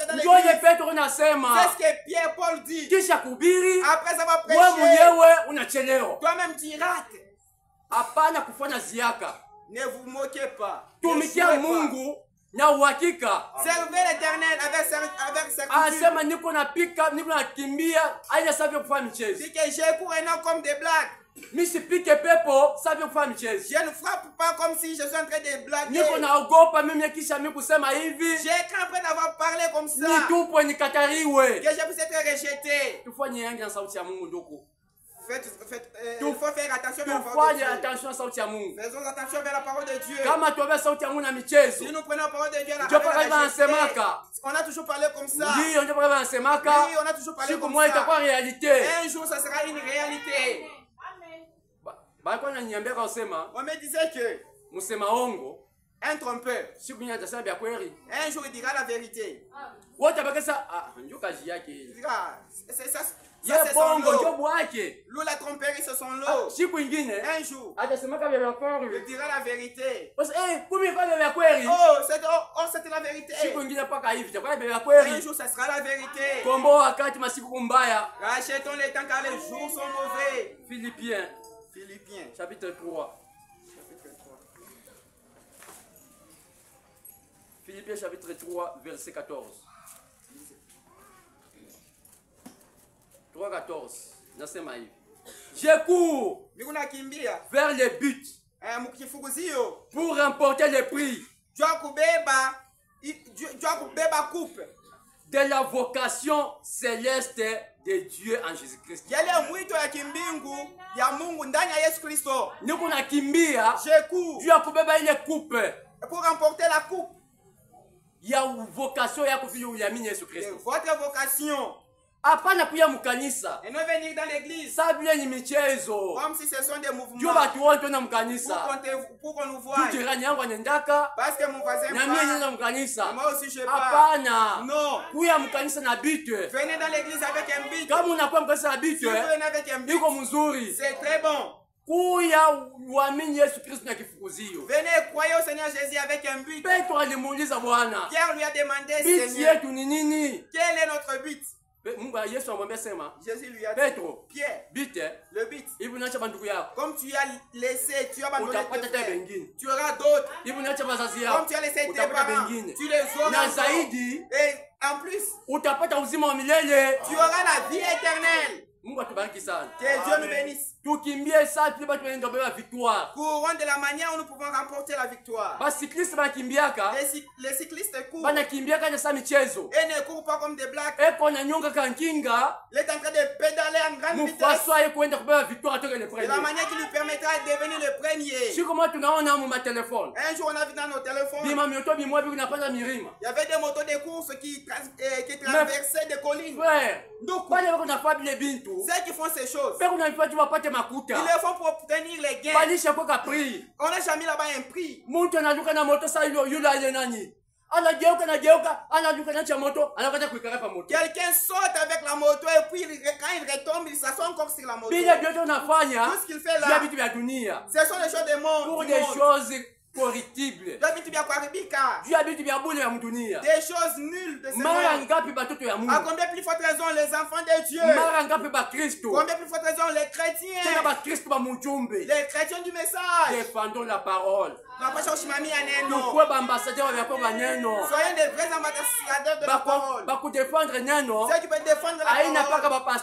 dans l'église. C'est ce que Pierre Paul dit. Après avoir prêché, toi-même tu rates. Ne vous moquez pas. Servez l'Éternel avec certitude. Dit que j'ai couru non comme des blagues. Je ne frappe pas comme si je suis en train de blaguer. J'ai craint d'avoir parlé comme ça. Que je puisse être rejeté. Il faut faire attention vers la parole de Dieu. Faisons attention vers la parole de Dieu. Si nous prenons la parole de Dieu, on a toujours parlé comme ça. Oui, on a toujours parlé comme ça. Un jour, ça sera une réalité. On me disait que un trompeur, un jour il dira la vérité. Il dira, Ça, c'est son lot. L'eau, la tromperie, c'est son lot. Un jour, il dira la vérité. Oh, c'était la vérité. Un jour, ça sera la vérité. Rachetons les temps car les jours sont mauvais. Philippiens, chapitre 3. Philippiens chapitre 3, verset 14. 3:14. Je cours vers les buts pour remporter le prix de la vocation céleste de Dieu en Jésus-Christ. Pour remporter la coupe. Il y a une vocation ya Jésus-Christ. Votre vocation. Hapana kuya mukanisa. Et non venir dans l'église. Sabile ni michezo. Comme si ce sont des mouvements. Dieu va tuonto na mukanisa. Pour qu'on nous voie. Tu jirani yangu anendaka. Parce que mon voisin na mimi na mukanisa. Moi aussi je pars. Hapana. Non. Kuya mukanisa na but. Venez dans l'église avec un but. Kama unakuwa mukanisa na but. Si vous venez avec un but. Iko mzuri. C'est très bon. Kuya uamini Yesu Kristo na kifukuzio. Venez croyez au Seigneur Jésus avec un but. Petro alimuuliza Bwana. Pierre lui a demandé Seigneur. Yetu ni nini? Quel est notre but? Jésus lui a dit, Petro, Pierre, le but. Comme tu as laissé, tu as abandonné tes frères, tu auras d'autres. Comme tu as laissé tes parents, tu les auras. Et en plus, tu auras la vie éternelle. Que Dieu nous bénisse. Courons de la manière où nous pouvons remporter la victoire. Les cyclistes courent. Et ne courent pas comme des blagues. Il est en train de pédaler en grande vitesse. De la manière qui lui permettra de devenir le premier. Un jour, on a vu dans nos téléphones. Il y avait des motos de course qui traversaient des collines. Ceux qui font ces choses, ils le font pour obtenir les gains. On n'a jamais là-bas un prix. Quelqu'un saute avec la moto et puis quand il retombe, il s'assoit encore sur la moto. Tout ce qu'il fait là, ce sont les choses du monde. Pour des choses corruptibles. Des choses nulles de ce monde. À combien plus forte raison les enfants de Dieu? Combien plus forte raison les chrétiens? Les chrétiens du message. Défendons la parole. Soyez des vrais ambassadeurs de la parole. Ceux qui peuvent défendre la parole. Pas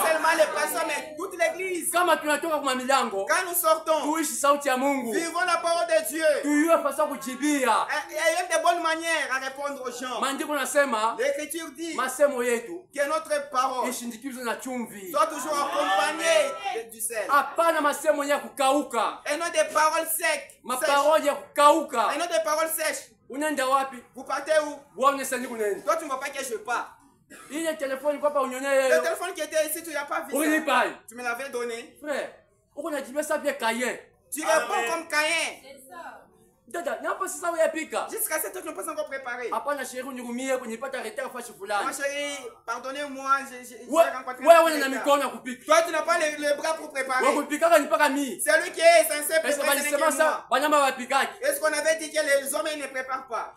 seulement les pasteurs, mais toute l'église. Quand nous sortons, vivons la parole de Dieu. Et ayons de bonnes manières à répondre aux gens. L'Écriture dit que notre parole soit toujours accompagnée du sel. Et non des paroles secs. Et non des paroles sèches. Vous partez où? Toi tu ne vois pas que je pars. Le téléphone qui était ici, tu ne l'as pas vu. Tu me l'avais donné. Frère, tu réponds comme Caïn. Jusqu'à cette heure, tu n'es pas encore préparé. Ma chérie, pardonnez-moi, j'ai rencontré. Toi, tu n'as pas le bras pour préparer. C'est lui qui est censé préparer. Est-ce qu'on avait dit que les hommes ne préparent pas?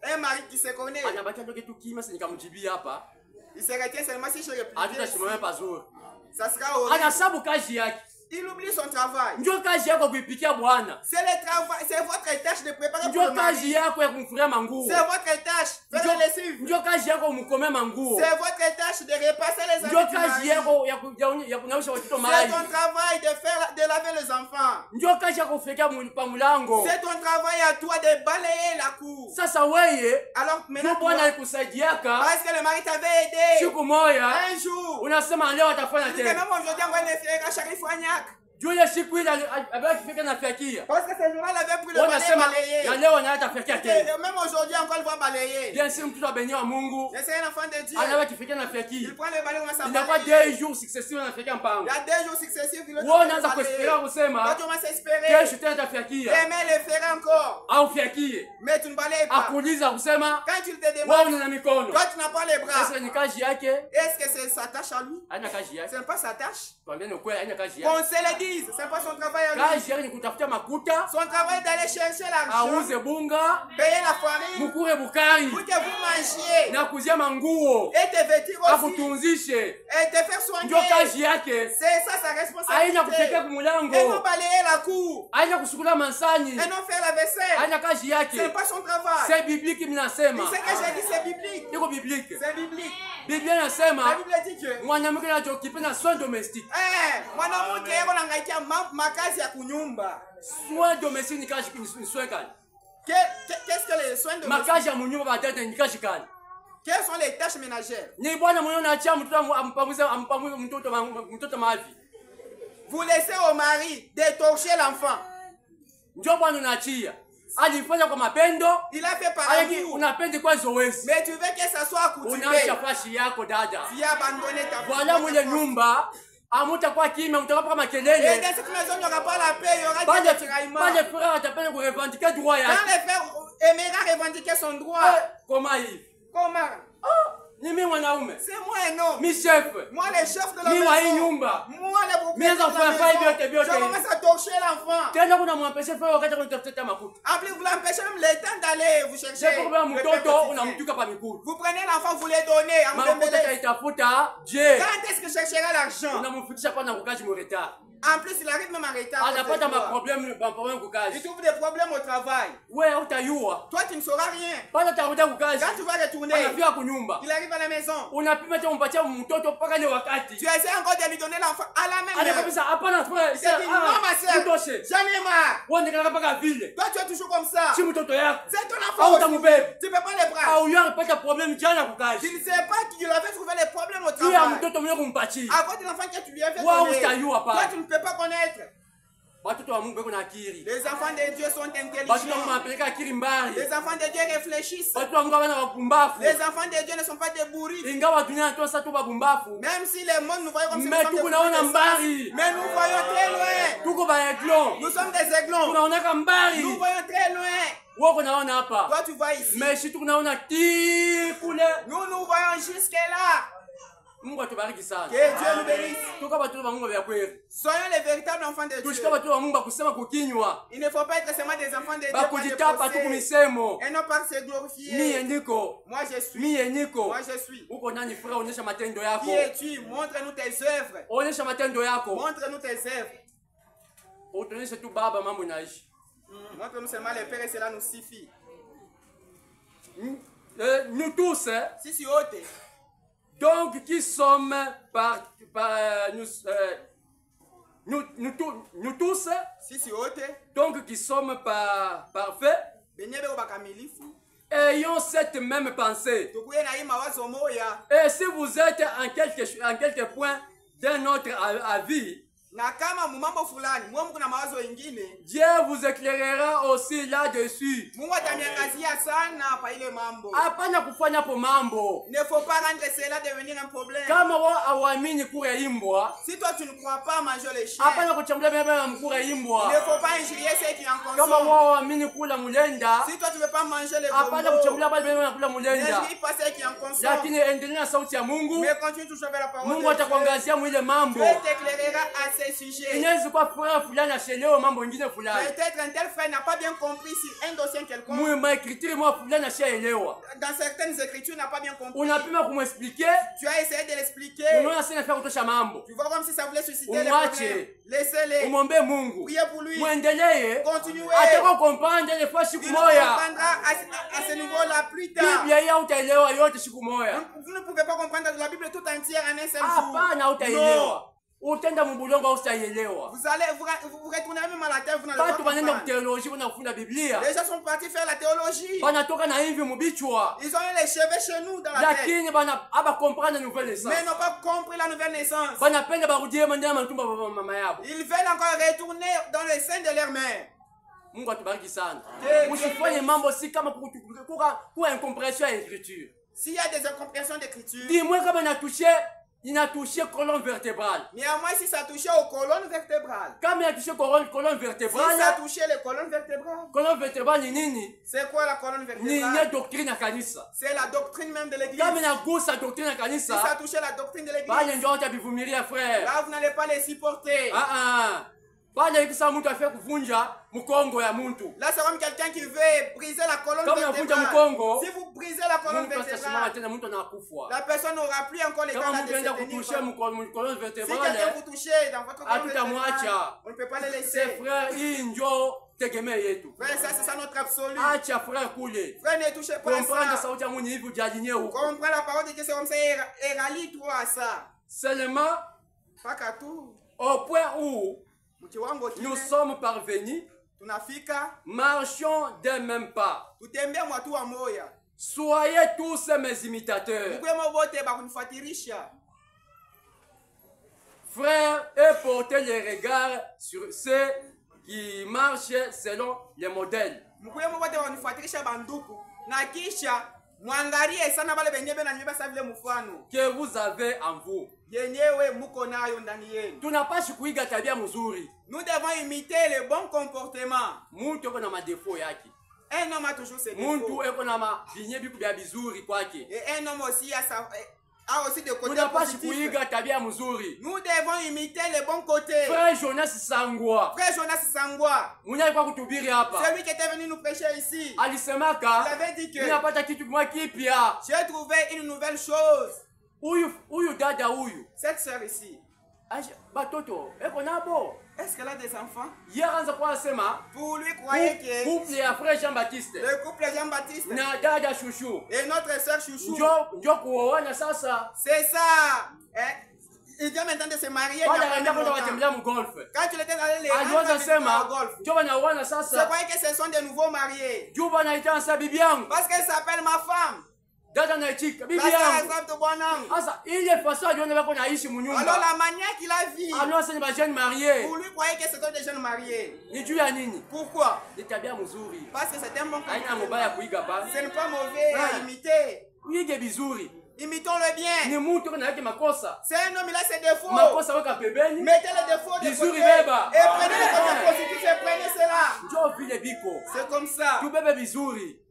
Un mari qui se connaît, il se retient seulement si je réplique. Ça sera horrible. Il oublie son travail. C'est le travail, c'est votre tâche de préparer pour le mari. C'est votre tâche de faire les lessives. C'est votre tâche de repasser les habits du mari. C'est ton travail de laver les enfants. C'est ton travail à toi de balayer la cour. Alors maintenant, parce que le mari t'avait aidé. Un jour, même aujourd'hui, on va faire un charifoignac. Dieu le siku ile alifika na fiakia. Parce que ce jour-là, il avait pris le balai balayé. Leo anaita fiakia tena. Même aujourd'hui encore il va balayer. Bien sûr mtu abenia Mungu. C'est un enfant de Dieu. Anawa kifika na fiakia. Il prend le balai comme ça. Il n'a pas 2 jours successifs na fiakia mpango. Il y a 2 jours successifs il le fait. Unaanza kuespera kusema. Toi tu commences à espérer. Kesho tena tafiakia. Demain le faire encore. Au fiakia. Mais tu ne balayes pas. Akuuliza kusema. Quand tu te demandes. Wewe una mikono. Toi tu n'as pas les bras. Sasa ni kazi yake. Est-ce que c'est sa tâche à lui? Ana kazi yake. Ce n'est pas sa tâche. Tuambie ukweli, ana kazi yake. Qu'on se le dise, c'est pas son travail à lui. Kazi yake ni kutafuta makuta. Son travail d'aller chercher l'argent. Auze bunga. Payer la farine. Mukure bukari. Pour que vous mangiez. Na kuzia manguo. Et te vêtir aussi. Akutunzishe. Et te faire soigner. Ndio kazi yake. C'est ça sa responsabilité. Aina kufika kumulango. Et non balayer la cour. Aina kusukula mansani. Et non faire la vaisselle. Aina kazi yake. C'est pas son travail. C'est biblique minasema. Ce que j'ai dit c'est biblique. Iko biblique. C'est biblique. Biblia inasema. La Bible dit que mwanamke anachokipa na soins domestiques. Mwanamke yako anangaikia makazi ya kunyumba. Soins domestiques ni kazi ni soins kali. Qu'est-ce que les soins domestiques? Makazi ya munyumba batata ni kazi kali. Quelles sont les tâches ménagères? Ni bwana mwenye anaacha mtoto ampamuze mtoto mavi. Vous laissez au mari d'étorcher l'enfant. Ndio bwana unaachia. Alifanya kwa mapendo. Il a fait par amour. Unapenda kwa zoezi. Mais tu veux que ça soit accoutumé. Unaacha fashi yako dada. Tu as abandonné ta femme. Voilà mwenye nyumba. Amuta kwa kimya mtakapo kama kelele. Et dans cette maison il n'y aura pas la paix, il y aura des tiraillements. Pas les frères atapenda ku revendiquer droit yake. Quand les frères aimera revendiquer son droit. Comment il? Comment? Ni mimi mwanaume. C'est moi un homme. Mi chef. Moi le chef de la maison. Moi le propriétaire de la maison. Je commence à torcher l'enfant. Tena kuna mwapesha frère wakati kunitafuta makuta. En plus vous l'empêchez même le temps d'aller vous chercher. C'est pour mtoto unamtuka pa mikuta. Vous prenez l'enfant vous le donnez en Makuta kaitafuta. Dieu. Quand est-ce que je chercherai l'argent? Unamfikisha kwa na kukaji mu retard. En plus, il arrive même en retard. Anapata maproblème kukazi. Il trouve des problèmes au travail. Ouais, utayua. Toi, tu ne sauras rien. Bana tarudia kukazi. Quand tu vas retourner, anafika kunyumba. Il arrive à la maison. Unapima tu umpatia mtoto mpaka ni wakati. Tu essaies encore de lui donner l'enfant à la même heure. Anakabisa hapana frère. Il dit non ma sœur. J'en ai marre. Wende kana mpaka vile. Toi, tu es toujours comme ça. Si mtoto yako. C'est ton enfant. Tu peux pas les prendre. Au yako pata problème jana kukazi. Tu ne sais pas qu'il avait trouvé les problèmes au travail. Tu as mtoto mwenye kumpatia. À cause de l'enfant que tu lui as fait donner. Toi, tu ne peux pas connaître. Les enfants de Dieu sont intelligents. Les enfants de Dieu réfléchissent. Les enfants de Dieu ne sont pas des bourris. Même si les mondes nous voyons comme si nous sommes des bourris. Mais nous voyons très loin. Nous sommes des aiglons. Nous voyons très loin. Toi tu vois ici. Nous nous voyons jusque là. Que Dieu nous bénisse. Soyons les véritables enfants de Dieu. Il ne faut pas être seulement des enfants de Dieu pour les et non pas se glorifier. Moi je suis. Moi je suis. Qui es-tu? Montre-nous tes œuvres. Montre-nous tes œuvres. Montre-nous seulement les pères et cela nous suffit. Nous tous, si haute. Donc, qui sommes nous tous, donc qui sommes parfaits, ayons cette même pensée. Et si vous êtes en quelque point d'un autre avis, Dieu vous éclairera aussi là-dessus. Ne faut pas rendre cela devenir un problème. Si toi tu ne crois pas manger les chiens, il ne faut pas injurier ceux qui en consomment. Si toi tu ne veux pas manger les gomos, n'injurie pas ceux qui en consomment. Mais continue toujours avec la parole de Dieu. Dieu t'éclairera à ces sujets. Peut-être un tel frère n'a pas bien compris si un dossier quelconque. Dans certaines écritures, n'a pas bien compris. Tu as essayé de l'expliquer. Tu vois comme si ça voulait susciter les problèmes. Laissez-les. Priez pour lui. Continuez. Il comprendra à ce niveau-là plus tard. Vous ne pouvez pas comprendre la Bible tout entière en un seul jour. Non. utenda mubulongo usayelewa. Vous retournez même à la terre, vous n'allez pas comprendre. Les gens sont partis faire la théologie. Ils ont eu les cheveux chez nous dans la tête. Mais ils n'ont pas compris la nouvelle naissance. Ils veulent encore retourner dans le sein de leur mère. Mungu atubariki sana. Usifanye mambo si kama kuwa incompréhension ya écriture. S'il y a des incompréhensions d'écriture. Dis-moi comment il a touché colonne vertébrale. Mais à moi si ça touchait aux colonnes vertébrales. Quand il a touché colonne vertébrale. Si ça touchait les colonnes vertébrales. Colonne vertébrale ni nini? C'est quoi la colonne vertébrale? Ni doctrine à kanisa. C'est la doctrine même de l'église. Quand il a goûté la doctrine à kanisa. Si ça touchait la doctrine de l'église. Frère. Là vous n'allez pas les supporter. Là c'est comme quelqu'un qui veut briser la colonne vertébrale. Si vous brisez la colonne vertébrale, la personne n'aura plus encore les temps de se tenir. Si quelqu'un vous touche dans votre colonne vertébrale, on ne peut pas les laisser. Frère, ça c'est ça notre absolu. Frère, ne touchez pas à ça. Comprends la parole de Dieu, c'est comme ça. Et rallie-toi à ça. Seulement, pas qu'à tout. Au point où nous sommes parvenus, marchons d'un même pas. Soyez tous mes imitateurs. Frères, et portez les regards sur ceux qui marchent selon les modèles que vous avez en vous. Nous devons imiter le bon comportement. Un homme a toujours ses défauts. Et un homme aussi a aussi des côtés positifs. Nous devons imiter les bons côtés. Frère Jonas Sangwa. Celui qui était venu nous prêcher ici. Il avait dit que j'ai trouvé une nouvelle chose. Cette sœur ici. Est-ce qu'elle a des enfants? Pour lui, croyez que le couple Jean-Baptiste et notre sœur Chouchou, c'est ça. Il vient maintenant de se marier. Quand il était allé les rendre au golf, je croyais que ce sont des nouveaux mariés. Parce qu'elle s'appelle ma femme. Alors la manière qu'il a vu, vous lui croyez que c'est des jeunes mariés. Pourquoi? Parce que c'est un bon comportement. Ce n'est pas mauvais à imiter. Imitons-le bien. C'est un homme, il a ses défauts. Mettez les défauts de côté. Et prenez les côtés positifs et prenez cela. C'est comme ça.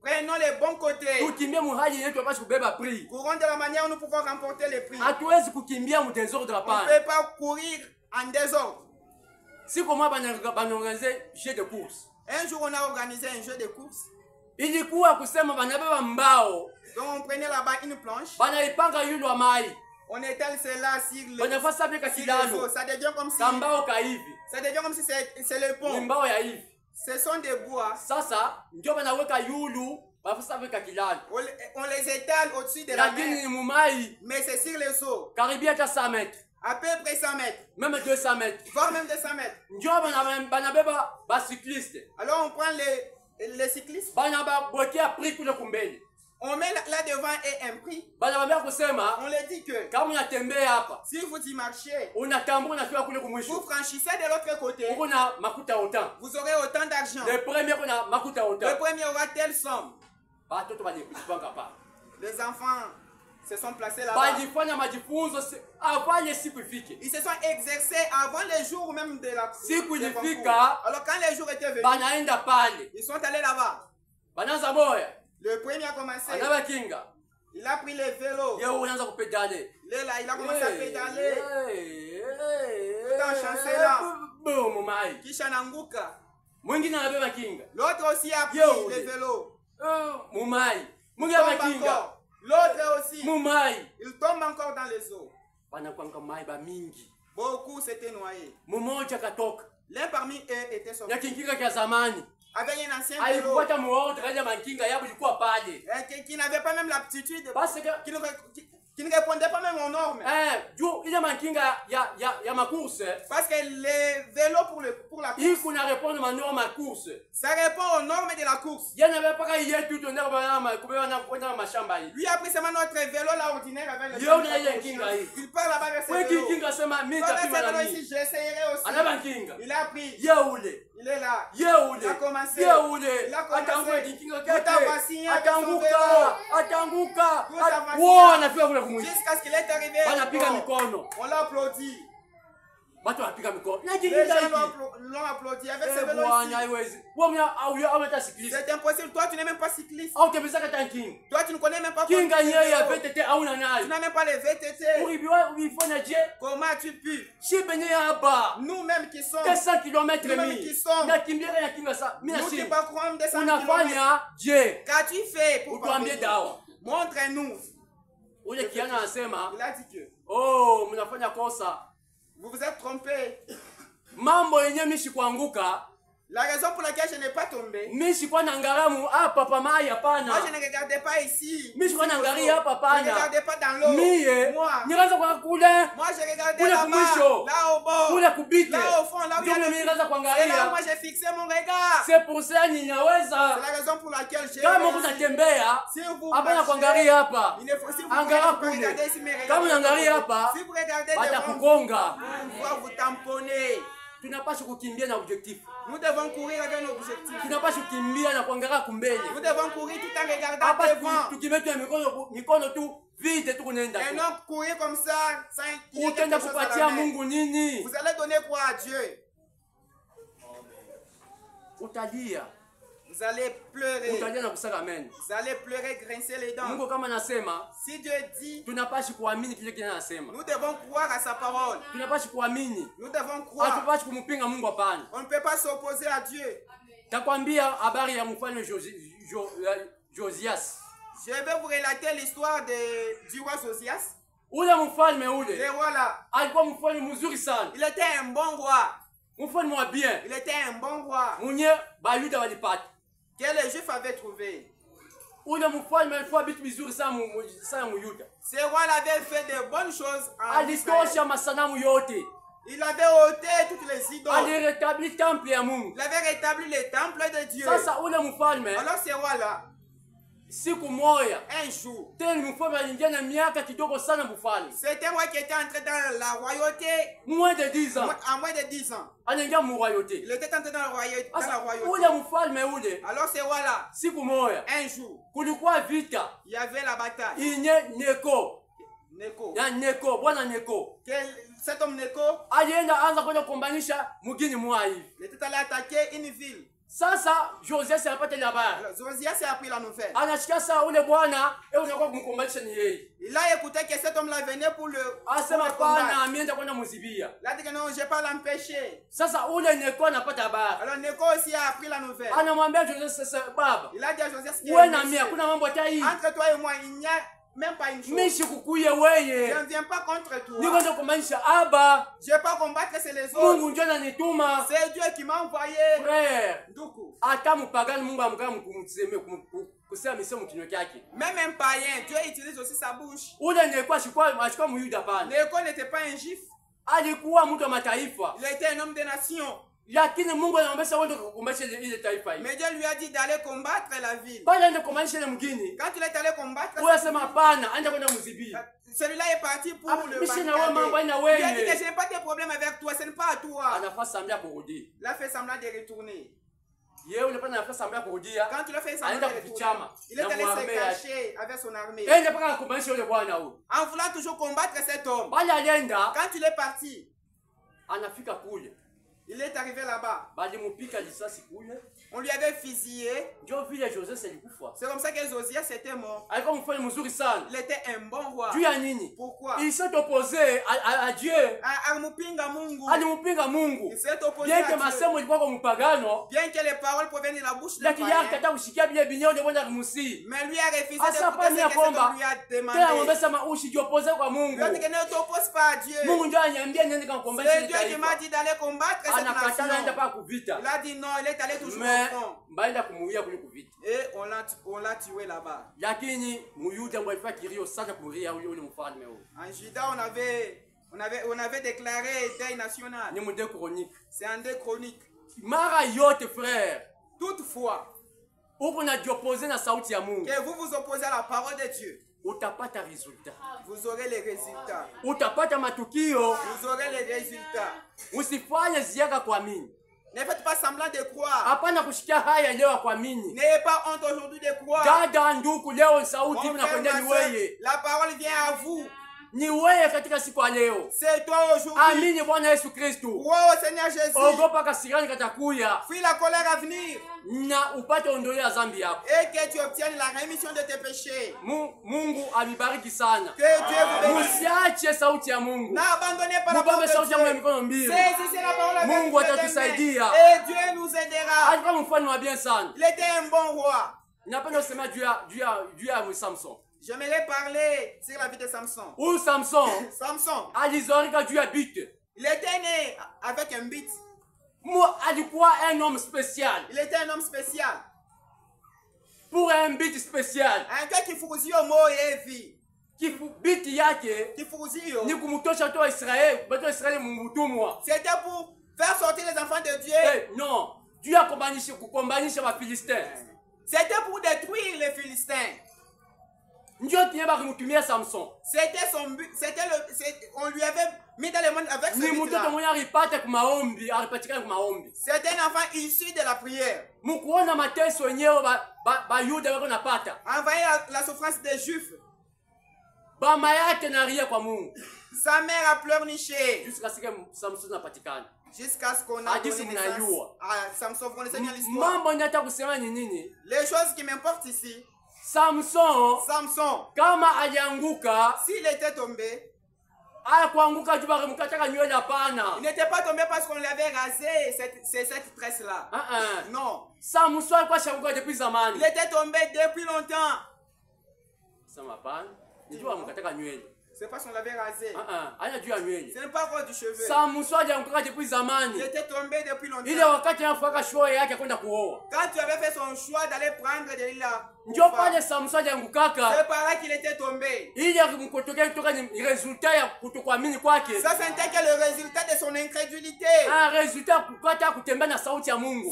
Prenons les bons côtés. Courons de la manière où nous pouvons remporter les prix. On ne peut pas courir en désordre. Un jour, on a organisé un jeu de course. Donc on prenait là-bas une planche. On étale cela sur le seau. Ça devient comme si c'est le pont. Ce sont des bois. On les étale au-dessus de la mer. Mais c'est sur le seau. À peu près 100 mètres. Même 200 mètres. Voire même 200 mètres. Alors on prend les cyclistes. On met là devant et un prix. On leur dit que si vous y marchez, vous franchissez de l'autre côté, vous aurez autant d'argent. Le premier aura telle somme. Les enfants se sont placés là-bas. Ils se sont exercés avant les jours même de la course. Alors quand les jours étaient venus, ils sont allés là-bas. Le premier a commencé. Il a pris les vélos. Il a commencé à pédaler. Tout en chancelant. Kishananguka. L'autre aussi a pris les vélos. L'autre aussi. Il tombe encore dans les eaux. Beaucoup s'étaient noyés. L'un parmi eux était sorti. Avec un ancien vélo qui n'avait pas même l'aptitude, qui ne répondait pas même aux normes. Il y a ma course. Parce que les vélos pour la course, ça répond aux normes de la course. Lui a pris seulement notre vélo là ordinaire avec le il part là-bas avec ses vélos. Ici, j'essayerai aussi. Il a pris. Il est là. Il a commencé. Il a commencé. Jusqu'à ce qu'il est arrivé, on l'a applaudi. Les gens l'ont applaudi avec ses vélos ici. C'est impossible. Toi, tu n'es même pas cycliste. Toi, tu ne connais même pas comment tu n'as même pas les VTT. Comment as-tu pu? Nous-mêmes qui sommes 200 km nous qui parcourons des 100 km. Qu'as-tu fait pour parvenir? Montre-nous. Il a dit que vous vous êtes trompé. La raison pour laquelle je n'ai pas tombé, moi je ne regardais pas ici. Je ne regardais pas dans l'eau. Moi je regardais là-bas, là au bord, là au fond, là où il y a le but. Et là moi j'ai fixé mon regard. C'est la raison pour laquelle j'ai réussi. Si vous marchez, il ne faut, si vous regardez ici mes regards, si vous regardez devant vous tamponner. Tu n'as pas ce qu'il y a un objectif. Nous devons courir avec nos objectifs. Tu n'as pas ce qu'il y a un objectif. Nous devons courir tout en regardant devant. Et non courir comme ça sans qu'il y ait quelque chose à la main. Vous allez donner quoi à Dieu? Vous allez pleurer. Vous allez pleurer, grincer les dents. Si Dieu dit, nous devons croire à sa parole. Nous devons croire. On ne peut pas s'opposer à Dieu. Je vais vous relater l'histoire du roi Josias. Le roi là, il était un bon roi. Il était un bon roi que les Juifs avaient trouvé. Ce roi avait fait de bonnes choses en Israël. Il avait ôté toutes les idoles. Il avait rétabli le temple de Dieu. Alors ce roi-là, un jour, c'était un roi qui était entré dans la royauté moins de 10 ans. À moins de 10 ans. Il était entré dans la royauté. Alors ce roi-là, un jour, il y avait la bataille. Cet homme Neko, il était allé attaquer une ville. Josias a appris la nouvelle. Il a écouté que cet homme-là venait pour le combattre. Il a dit que non, je ne vais pas l'empêcher. Alors Neko aussi a appris la nouvelle. Il a dit à Josias qu'il entre toi et moi, il n'y a même pas une chose. Je ne viens pas contre toi. Je ne vais pas combattre, c'est les autres. C'est Dieu qui m'a envoyé. Frère, même un païen, Dieu utilise aussi sa bouche. Neko n'était pas un juif. Il était un homme de nation. Mais Dieu lui a dit d'aller combattre la ville. Quand il est allé combattre, celui-là est parti pour le barricader. Il a dit que je n'ai pas de problème avec toi, ce n'est pas à toi. Il a fait semblant de retourner. Quand il a fait semblant de retourner, il est allé se cacher avec son armée. En voulant toujours combattre cet homme. Quand il est parti, il est arrivé là-bas. On lui avait fusillé. C'est comme ça que Josias était mort. Il était un bon roi. Pourquoi? Il s'est opposé à Dieu. Il s'est opposé à Dieu. Bien que les paroles proviennent de la bouche de Dieu. Mais lui a refusé d'écouter ce que cet homme lui a demandé. Il a dit que ne t'oppose pas à Dieu. C'est Dieu qui m'a dit d'aller combattre. Il a dit non, il est allé toujours au front. Et on l'a tué là-bas. En Juda, on avait déclaré deuil national. C'est un deuil chronique. Toutefois, que vous vous opposez à la parole de Dieu, vous aurez les résultats. Vous aurez les résultats. Ne faites pas semblant de croire. N'ayez pas honte aujourd'hui de croire. La parole vient à vous. C'est toi aujourd'hui. Crois au Seigneur Jésus. Fuis la colère à venir. Et que tu obtiennes la rémission de tes péchés. Que Dieu vous bénisse. N'abandonnez pas la parole de Dieu. Saisissez la parole avec Dieu. Et Dieu nous aidera. Il était un bon roi. J'aimerais parler sur la vie de Samson. Où Samson? Samson. Il était né avec un but. Un homme spécial. Il était un homme spécial. Pour un but spécial. Un gars qui faisait au mot et vie. Qui faisait. C'était pour faire sortir les enfants de Dieu. Non. Dieu a combattu les Philistins. C'était pour détruire les Philistins. C'était son but. On lui avait mis dans le monde avec ce but-là. C'était un enfant issu de la prière. Envoyé la souffrance des Juifs. Sa mère a pleurniché. Jusqu'à ce qu'on a donné naissance à Samson. Vous connaissez bien l'histoire. Les choses qui m'importent ici. Samson, kama alianguka, s'il était tombé, il n'était pas tombé parce qu'on l'avait rasé cette tresse-là. Non. Il était tombé depuis longtemps. C'est parce qu'on l'avait rasé. Ce n'est pas encore du cheveu. Il était tombé depuis longtemps. Quand tu avais fait son choix d'aller prendre de l'île-là, c'est par là qu'il était tombé. Ça, c'était que le résultat de son incrédulité.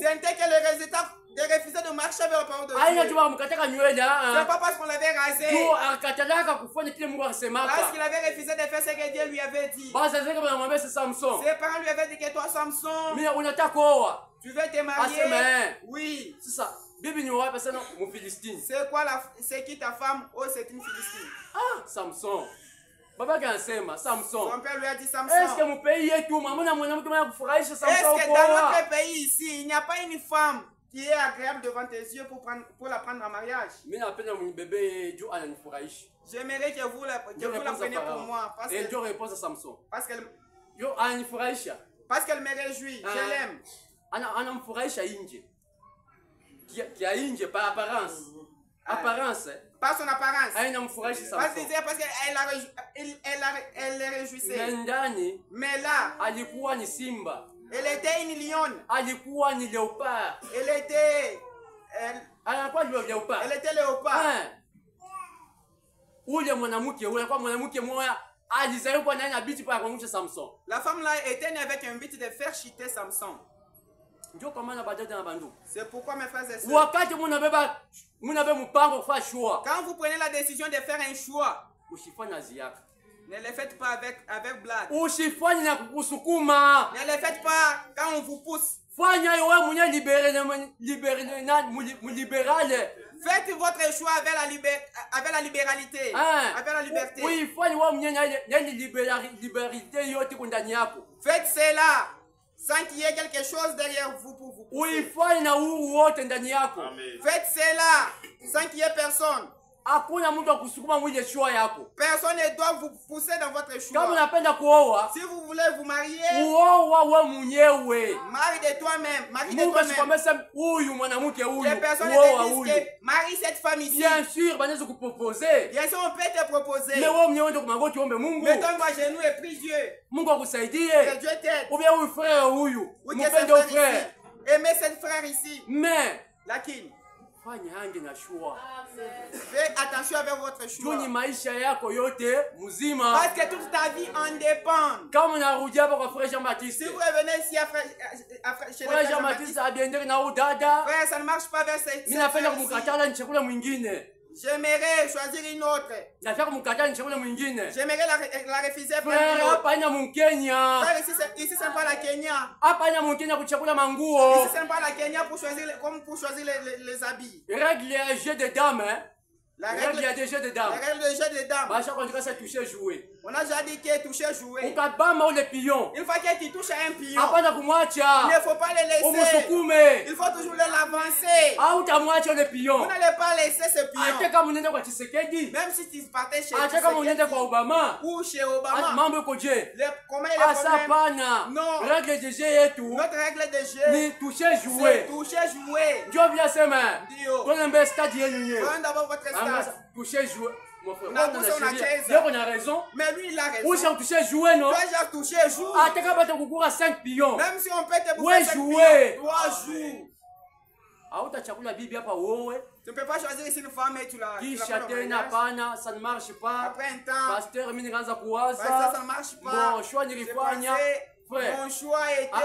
C'était que le résultat de refuser de marcher vers la parole de Dieu. C'est pas parce qu'on l'avait rasé. Parce qu'il avait refusé de faire ce que Dieu lui avait dit. Ses parents lui avaient dit que toi, Samson, tu veux te marier. Oui. C'est ça. C'est qui ta femme? Oh, c'est une Philistine. Ah, Samson. Son père lui a dit, Samson, est-ce que dans notre pays ici, il n'y a pas une femme qui est agréable devant tes yeux pour la prendre en mariage? J'aimerais que vous la preniez pour moi. Parce qu'elle me réjouit. Je l'aime. Par apparence. Par son apparence. Elle les réjouissait. Mais là, elle était une lionne. Elle était léopard. La femme là était née avec un but de faire chuter Samson. C'est pourquoi mes frères et sœurs, quand vous prenez la décision de faire un choix, ne le faites pas avec blague. Ne le faites pas quand on vous pousse. Faites votre choix avec la libéralité, avec la liberté. Faites cela sans qu'il y ait quelque chose derrière vous pour vous pousser. Faites cela sans qu'il y ait personne. Personne ne doit vous pousser dans votre choix. Si vous voulez vous marier, marie de toi-même. Marie de toi-même. Les personnes te disent que marie cette femme ici. Bien sûr, Bien sûr, on peut te proposer. Mais tombe à genoux et prie Dieu. Que Dieu t'aide. Ou bien un frère ou frère. Aimez cette frère ici. Mais lakini faites attention avec votre choix. Parce que toute ta vie en dépend. Si vous revenez ici chez Frère Jean-Baptiste, frère, ça ne marche pas vers cette j'aimerais choisir une autre. J'aimerais la refuser. Frère, ici c'est pas la Kenya. Ici c'est pas la Kenya pour choisir les habits. Règle jeu de dames, hein? La règle de jeu de dames. On a déjà dit que toucher jouer. Une fois que tu touches à un pion, il ne faut pas le laisser. Il faut toujours l'avancer. Vous n'allez pas laisser ce pion. Même si tu partais chez Obama ou chez Obama. Comment il est? Non. Notre règle de jeu, c'est toucher jouer. Prenez d'abord votre stade. Toucher jouer. Mon frère, on a raison. Mais lui, il a raison. Où j'ai touché jouer, non? Toi, j'ai touché jouer. Ah, t'es capable de courir à 5 pions. Même si on peut te bouffer 5 pions, 3 jours. Ah, tu as la Bible, pas tu ne peux pas choisir ici une femme et tu la ça ne marche pas. Après un temps, pasteur, ça ne marche pas. Mon choix était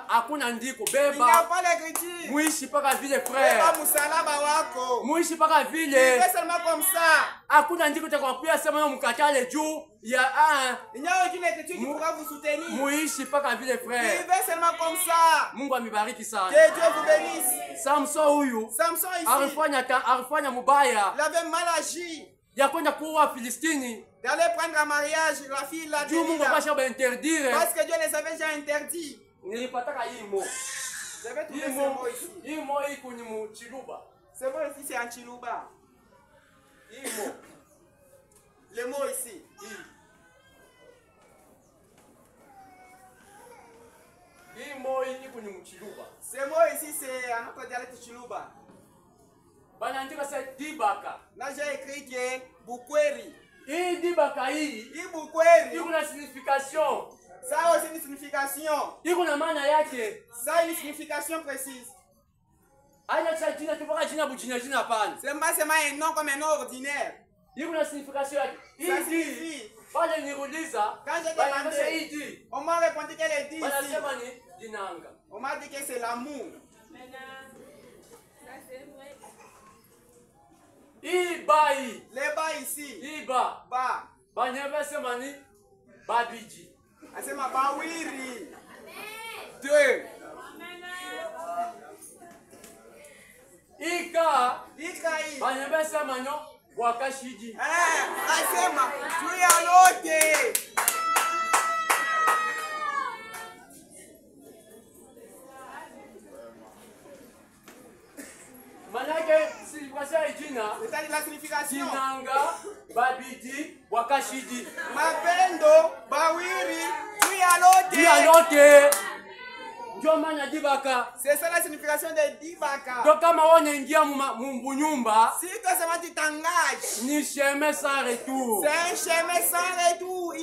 hakuna ndiko beba. Il n'y a pas l'écriture. Muishi paka vile frère. Beba msalaba wako. Muishi paka vile. Fais seulement comme ça. Hakuna ndiko utakwapia sema mkatale juu ya il n'y a aucune écriture qui pourra vous soutenir. Muishi paka vile frère. Vivez seulement comme ça. Mungu amibariki sana. Que Dieu vous bénisse. Samson huyu. Samson ici. Alifanya mubaya. Il avait mal agi. Ya kwenda kuua Filistini. D'aller prendre en mariage la fille la Mungu akasha interdire. Parce que Dieu les avait déjà interdits. Nilipataka hii mo. J'avais trouvé ce mot ici. Hii mo iko ni mu Chiluba. Ce mot ici c'est en Chiluba. Hii mo. Le mot ici. Hii mo iko ni mu Chiluba. Ce mot ici c'est en notre dialecte Chiluba. Banaandika sa dibaka. Là j'ai écrit que bukweri. Hii dibaka hii. Hii bukweri. Iko na signification. Ça a aussi une signification. Iko na maana yake. Ça a une signification précise. Aina cha jina tupaka jina bujina pana. C'est pas seulement un nom comme un nom ordinaire. Iko na signification yake. Ça signifie. Pale niruliza. Quand j'ai demandé, on m'a répondu qu'elle est dit. On m'a dit que c'est l'amour. Ibai. Les bas ici. Iba. Ba. Banyebe semani. Babiji. Asema bawiri. 2. Ika. Ika hii. Banyebe semanyo. Wakashiji. Asema. Tuya lote. Manake signification ya jina. C'est la signification. Jinanga, babidi, wakashidi. Mapendo, bawiri, tuyalote. Tuyalote. Ndio maana dibaka. C'est ça la signification de dibaka. Donc kama wanaingia mumbunyumba. Si toi seulement tu t'engages. Ni chemin sans retour. C'est un chemin sans retour.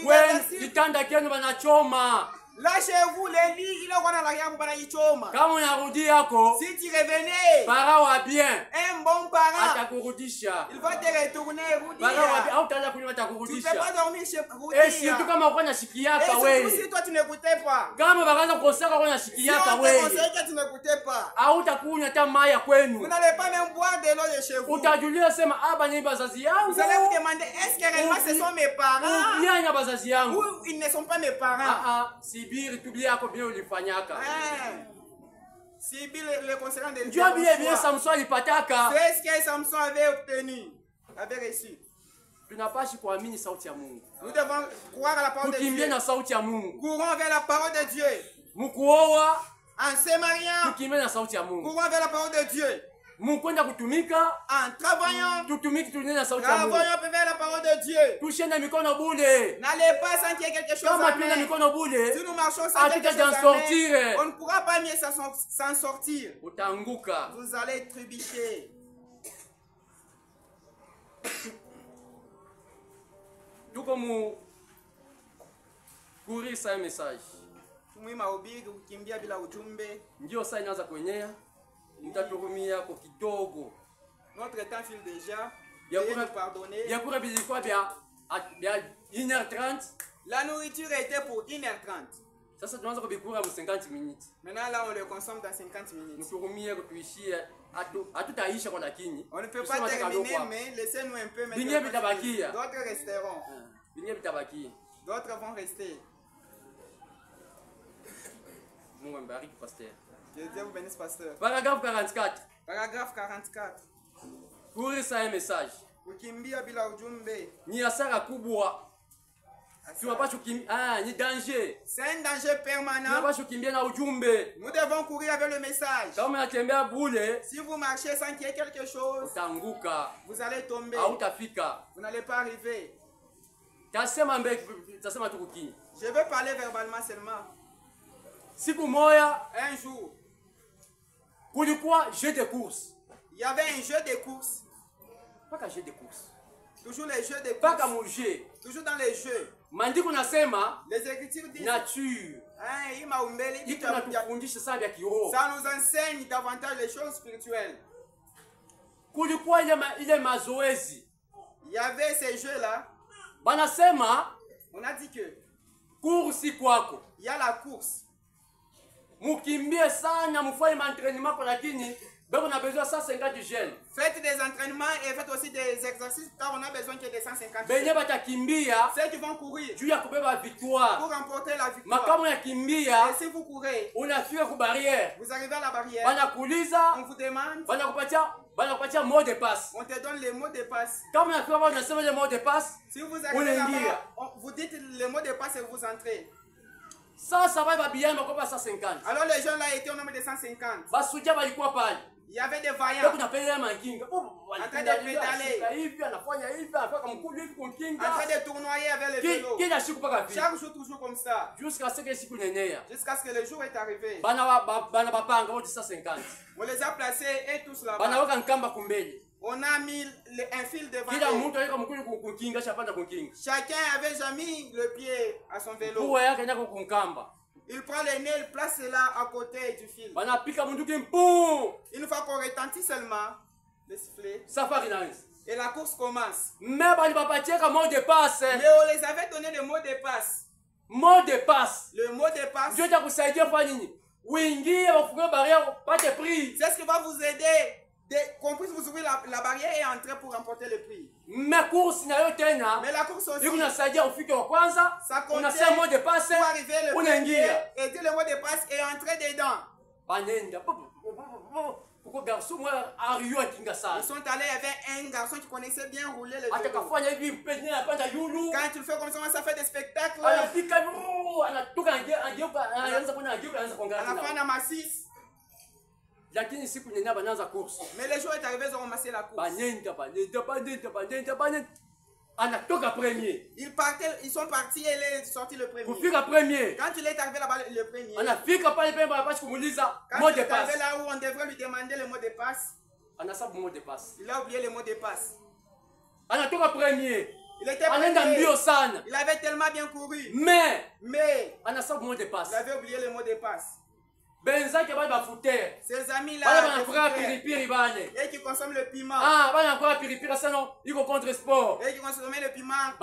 Kitanda kenu banachoma. Là chez vous, les lits, il est dans la guerre pour Banayichoma. Kama unarudi yako. Si tu revenais. Parent wa bien. Un bon parent. Atakurudisha. Il va te retourner, rudia. Parent wa bien, utaanza kunywa atakurudisha. Tu ne peux pas dormir chez rudia. Et surtout kama uko nasikiaka wewe. Et surtout si toi tu n'écoutais pas. Kama bakaanza kukosaka uko nasikiaka wewe. Si on te conseille que tu n'écoutais pas. Hautakunywa hata mai ya kwenu. Vous n'allez pas même boire de l'eau de chez vous. Utajulia sema aba ni bazazi yangu. Vous allez vous demander est-ce que réellement ce sont mes parents? Ou bien ni bazazi yangu. Ou ils ne sont pas mes parents. Sibiri tubia bien ulifanyaka. Si le concernant de Dieu bien Samson alipataka. C'est ce que Samson avait obtenu, avait reçu. Tunapashi kuamini sauti ya Mungu. Nous devons croire à la parole de Dieu. Tukimbie na sauti ya Mungu. Courons vers la parole de Dieu. Mukuoa en se mariant. Tukimbie na sauti ya Mungu. Courons vers la parole de Dieu. Mukwenda kutumika. En travaillant. Tutumiki tunena sauti ya Mungu. Travaillant vers la parole de Dieu. Tushende mikono bule. N'allez pas sans qu'il y ait quelque chose à faire. mikono bule. Si nous marchons sans quelque chose à faire, on ne pourra pas mieux s'en sortir. Utanguka. Vous allez trébucher. Tuko mu courir sa message. Mwima ubiri kukimbia bila ujumbe. Ndio sasa inaanza kuenyea. Mtaturumia kwa kidogo. Notre temps file déjà. Pardonner. Ya kura bilikuwa bia 1h30. La nourriture était pour 1h30. Sasa tunaanza kubikura mu 50 minutes. Maintenant là on le consomme dans 50 minutes. Mturumia kutuishia hatutaisha kwa lakini. On ne peut pas terminer mais laissez-nous un peu maintenant. D'autres resteront. D'autres vont rester. Mungu mbariki pasteur. Que Dieu vous bénisse pasteur. Paragraphe 44. Paragraphe 44. Courir sans message. Kukimbia bila ujumbe. Ni hasara kubwa. Tunapaswa kukimbia, ni danger. C'est un danger permanent. Tunapaswa kukimbia na ujumbe. Nous devons courir avec le message. Kama unatembea bure, si vous marchez sans qu'il y ait quelque chose, utanguka. Vous allez tomber. Hautafika. Vous n'allez pas arriver. Je veux parler verbalement seulement. Siku moya, un jour, kulikuwa jeu de course. Il y avait un jeu de course. Pas qu'un jeu de course. Toujours les jeux de course. Pas qu'un jeu. Toujours dans les jeux. Mandiko nasema, les écritures disent nature. Ça nous enseigne davantage les choses spirituelles. Kulikuwa ile mazoezi. Il y avait ces jeux-là. Banasema, on a dit que course kwako. Il y a la course. Mukimbie sana mufanye entraînement kwa lakini on a besoin de 150 jeunes. Faites des entraînements et faites aussi des exercices car on a besoin qu'il y ait des 150 jeunes. Ceux qui vont courir victoire. Pour remporter la victoire. Et si vous courez, on a fui la barrière. Vous arrivez à la barrière. On vous demande. Mot de passe. On te donne les mots de passe. Comme on a fait le mot de passe, si vous arrivez là-bas, vous dites le mot de passe et vous entrez. Ça va bien, mais pas 150. Alors les gens là étaient au nombre de 150. Il y avait des vaillants. En train de pédaler. En train de tournoyer avec les vélos. Chaque jour toujours comme ça. Jusqu'à ce que le jour est arrivé. On les a placés et tous là-bas. On a mis un fil devant eux. Chacun avait jamais mis le pied à son vélo. Il prend le nez, il place cela à côté du fil. Une fois qu'on retentit seulement le sifflet, et la course commence. Mais on les avait donné le mot de passe. Mot de passe. Le mot de passe. C'est ce qui va vous aider. Qu'on puisse vous ouvrir la barrière et entrer pour remporter le prix. Mais la course aussi, ça compte pour arriver le premier et dire le mot de passe et entrer dedans. Ils sont allés avec un garçon qui connaissait bien rouler le vélo. Quand tu le fais comme ça, ça fait des spectacles. À la fin, on a massif. Mais les jours est arrivé, ils ont ramassé la course. Ils sont partis et ils sont sortis le premier. Quand il est arrivé là-bas, le premier. Quand il est arrivé là où on devrait lui demander le mot de passe, il a oublié le mot de passe. Il était premier. Il avait tellement bien couru. Mais il avait oublié le mot de passe. Ses amis là, et qui consomment le piment. Et qui consomment le piment.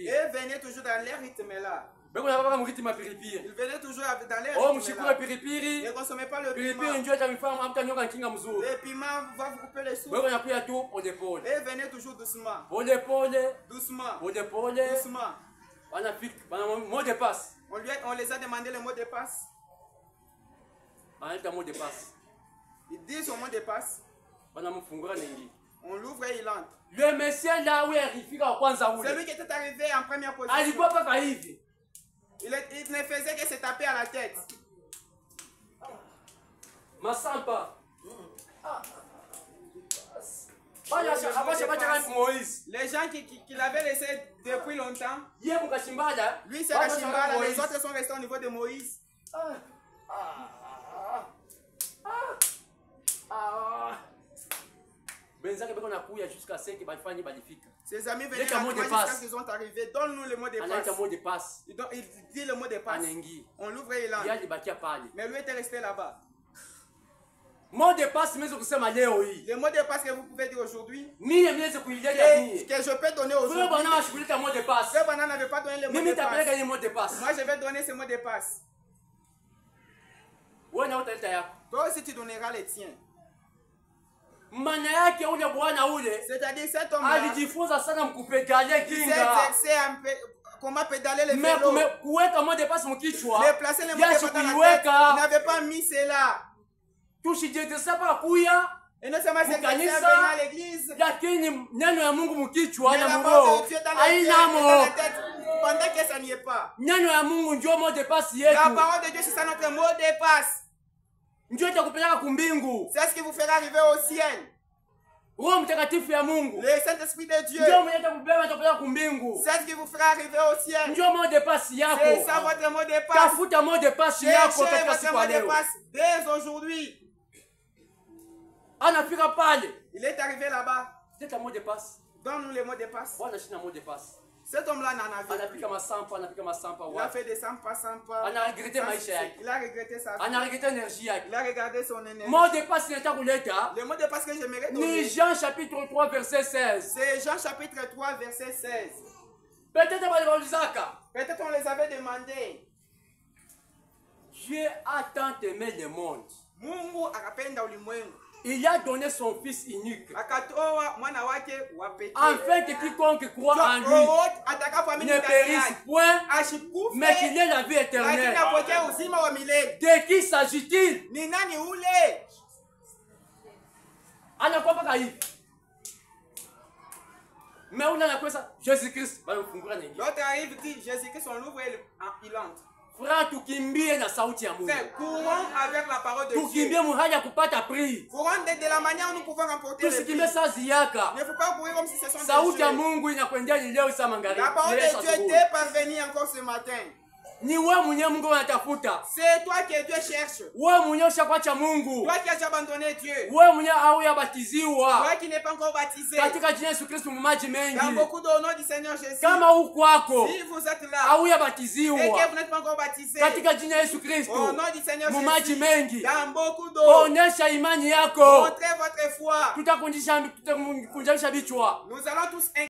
Et venaient toujours dans leur rythme là. Ils venaient toujours dans leur rythme là. Ne consommez pas le piment. Le piment va vous couper les souffles. Et venez toujours doucement. Doucement. On les a demandé le mot de passe. Il dit son mot de passe. On l'ouvre et il entre. Le monsieur là où il celui qui était arrivé en première position. Il ne faisait que se taper à la tête. Massampa. Les gens qui l'avaient laissé depuis longtemps. Lui c'est Kashimbala, les autres sont restés au niveau de Moïse. Ses amis venaient jusqu'à ce qu'ils sont arrivés. Donne-nous le mot de passe. Il dit le mot de passe. On l'ouvre et il entre. Mais lui était resté là-bas. Mot de passe, mais le mot de passe que vous pouvez dire aujourd'hui, que je peux donner aujourd'hui. Frère Bana n'avait pas donné le mot de passe. Moi je vais donner ce mot de passe. Toi aussi tu donneras les tiens. C'est-à-dire cet homme-là, il s'est exercé comment pédaler les vélos. Mais placer les mots de passe dans la tête, il n'avait pas mis cela. Et non seulement c'est à l'église, mais la parole de Dieu dans la tête, pendant que ça n'y est pas. La parole de Dieu c'est ça notre mot de passe. C'est ce qui vous fera arriver au ciel. Le Saint-Esprit de Dieu, c'est ce qui vous fera arriver au ciel. C'est ça votre mot de passe. Cherchez votre mot de passe dès aujourd'hui. Il est arrivé là-bas. Donne-nous le mot de passe. Cet homme-là n'en avait plus. Il a fait des 100 pas. Il a regretté sa vie. Il a regardé son énergie. Le mot de passe que j'aimerais donner, Jean chapitre 3 verset 16. C'est Jean chapitre 3 verset 16. Peut-être on les avait demandé. Dieu a tant aimé le monde. Mungu akapenda ulimwengu. Il a donné son fils unique, afin que quiconque croit en lui ne périsse point, mais qu'il ait la vie éternelle. De qui s'agit-il? Mais on a quoi ça? Jésus-Christ. L'autre arrive et dit Jésus-Christ, on l'ouvre et il entre. Frère, tukimbie na sauti ya Mungu. Courons avec la parole de Dieu. Tukimbie muhaja kupata prix. Courons de la manière où nous pouvons remporter le prix. Tusikimbie saa ziyaka. Ne faut pas courir comme si ce sont des sauti ya Mungu inakwendea leo saa magharibi. La parole de Dieu était parvenue encore ce matin. Ni wewe mwenye Mungu unatafuta. C'est toi que Dieu cherche. Wewe mwenye ushakuacha Mungu. Toi qui as abandonné Dieu. Wewe mwenye hauyabatiziwa. Toi qui n'es pas encore baptisé. Katika jina la Yesu Kristo maji mengi. Dans beaucoup d'au nom du Seigneur Jésus. Kama ukwako. Si vous êtes là. Hauyabatiziwa. Et que vous n'êtes pas encore baptisé. Katika jina la Yesu Kristo. Au nom du Seigneur Jésus. Maji mengi. Dans beaucoup d'eau. Onesha imani yako. Montrez votre foi. Tutakunjisha vichwa. Nous allons tous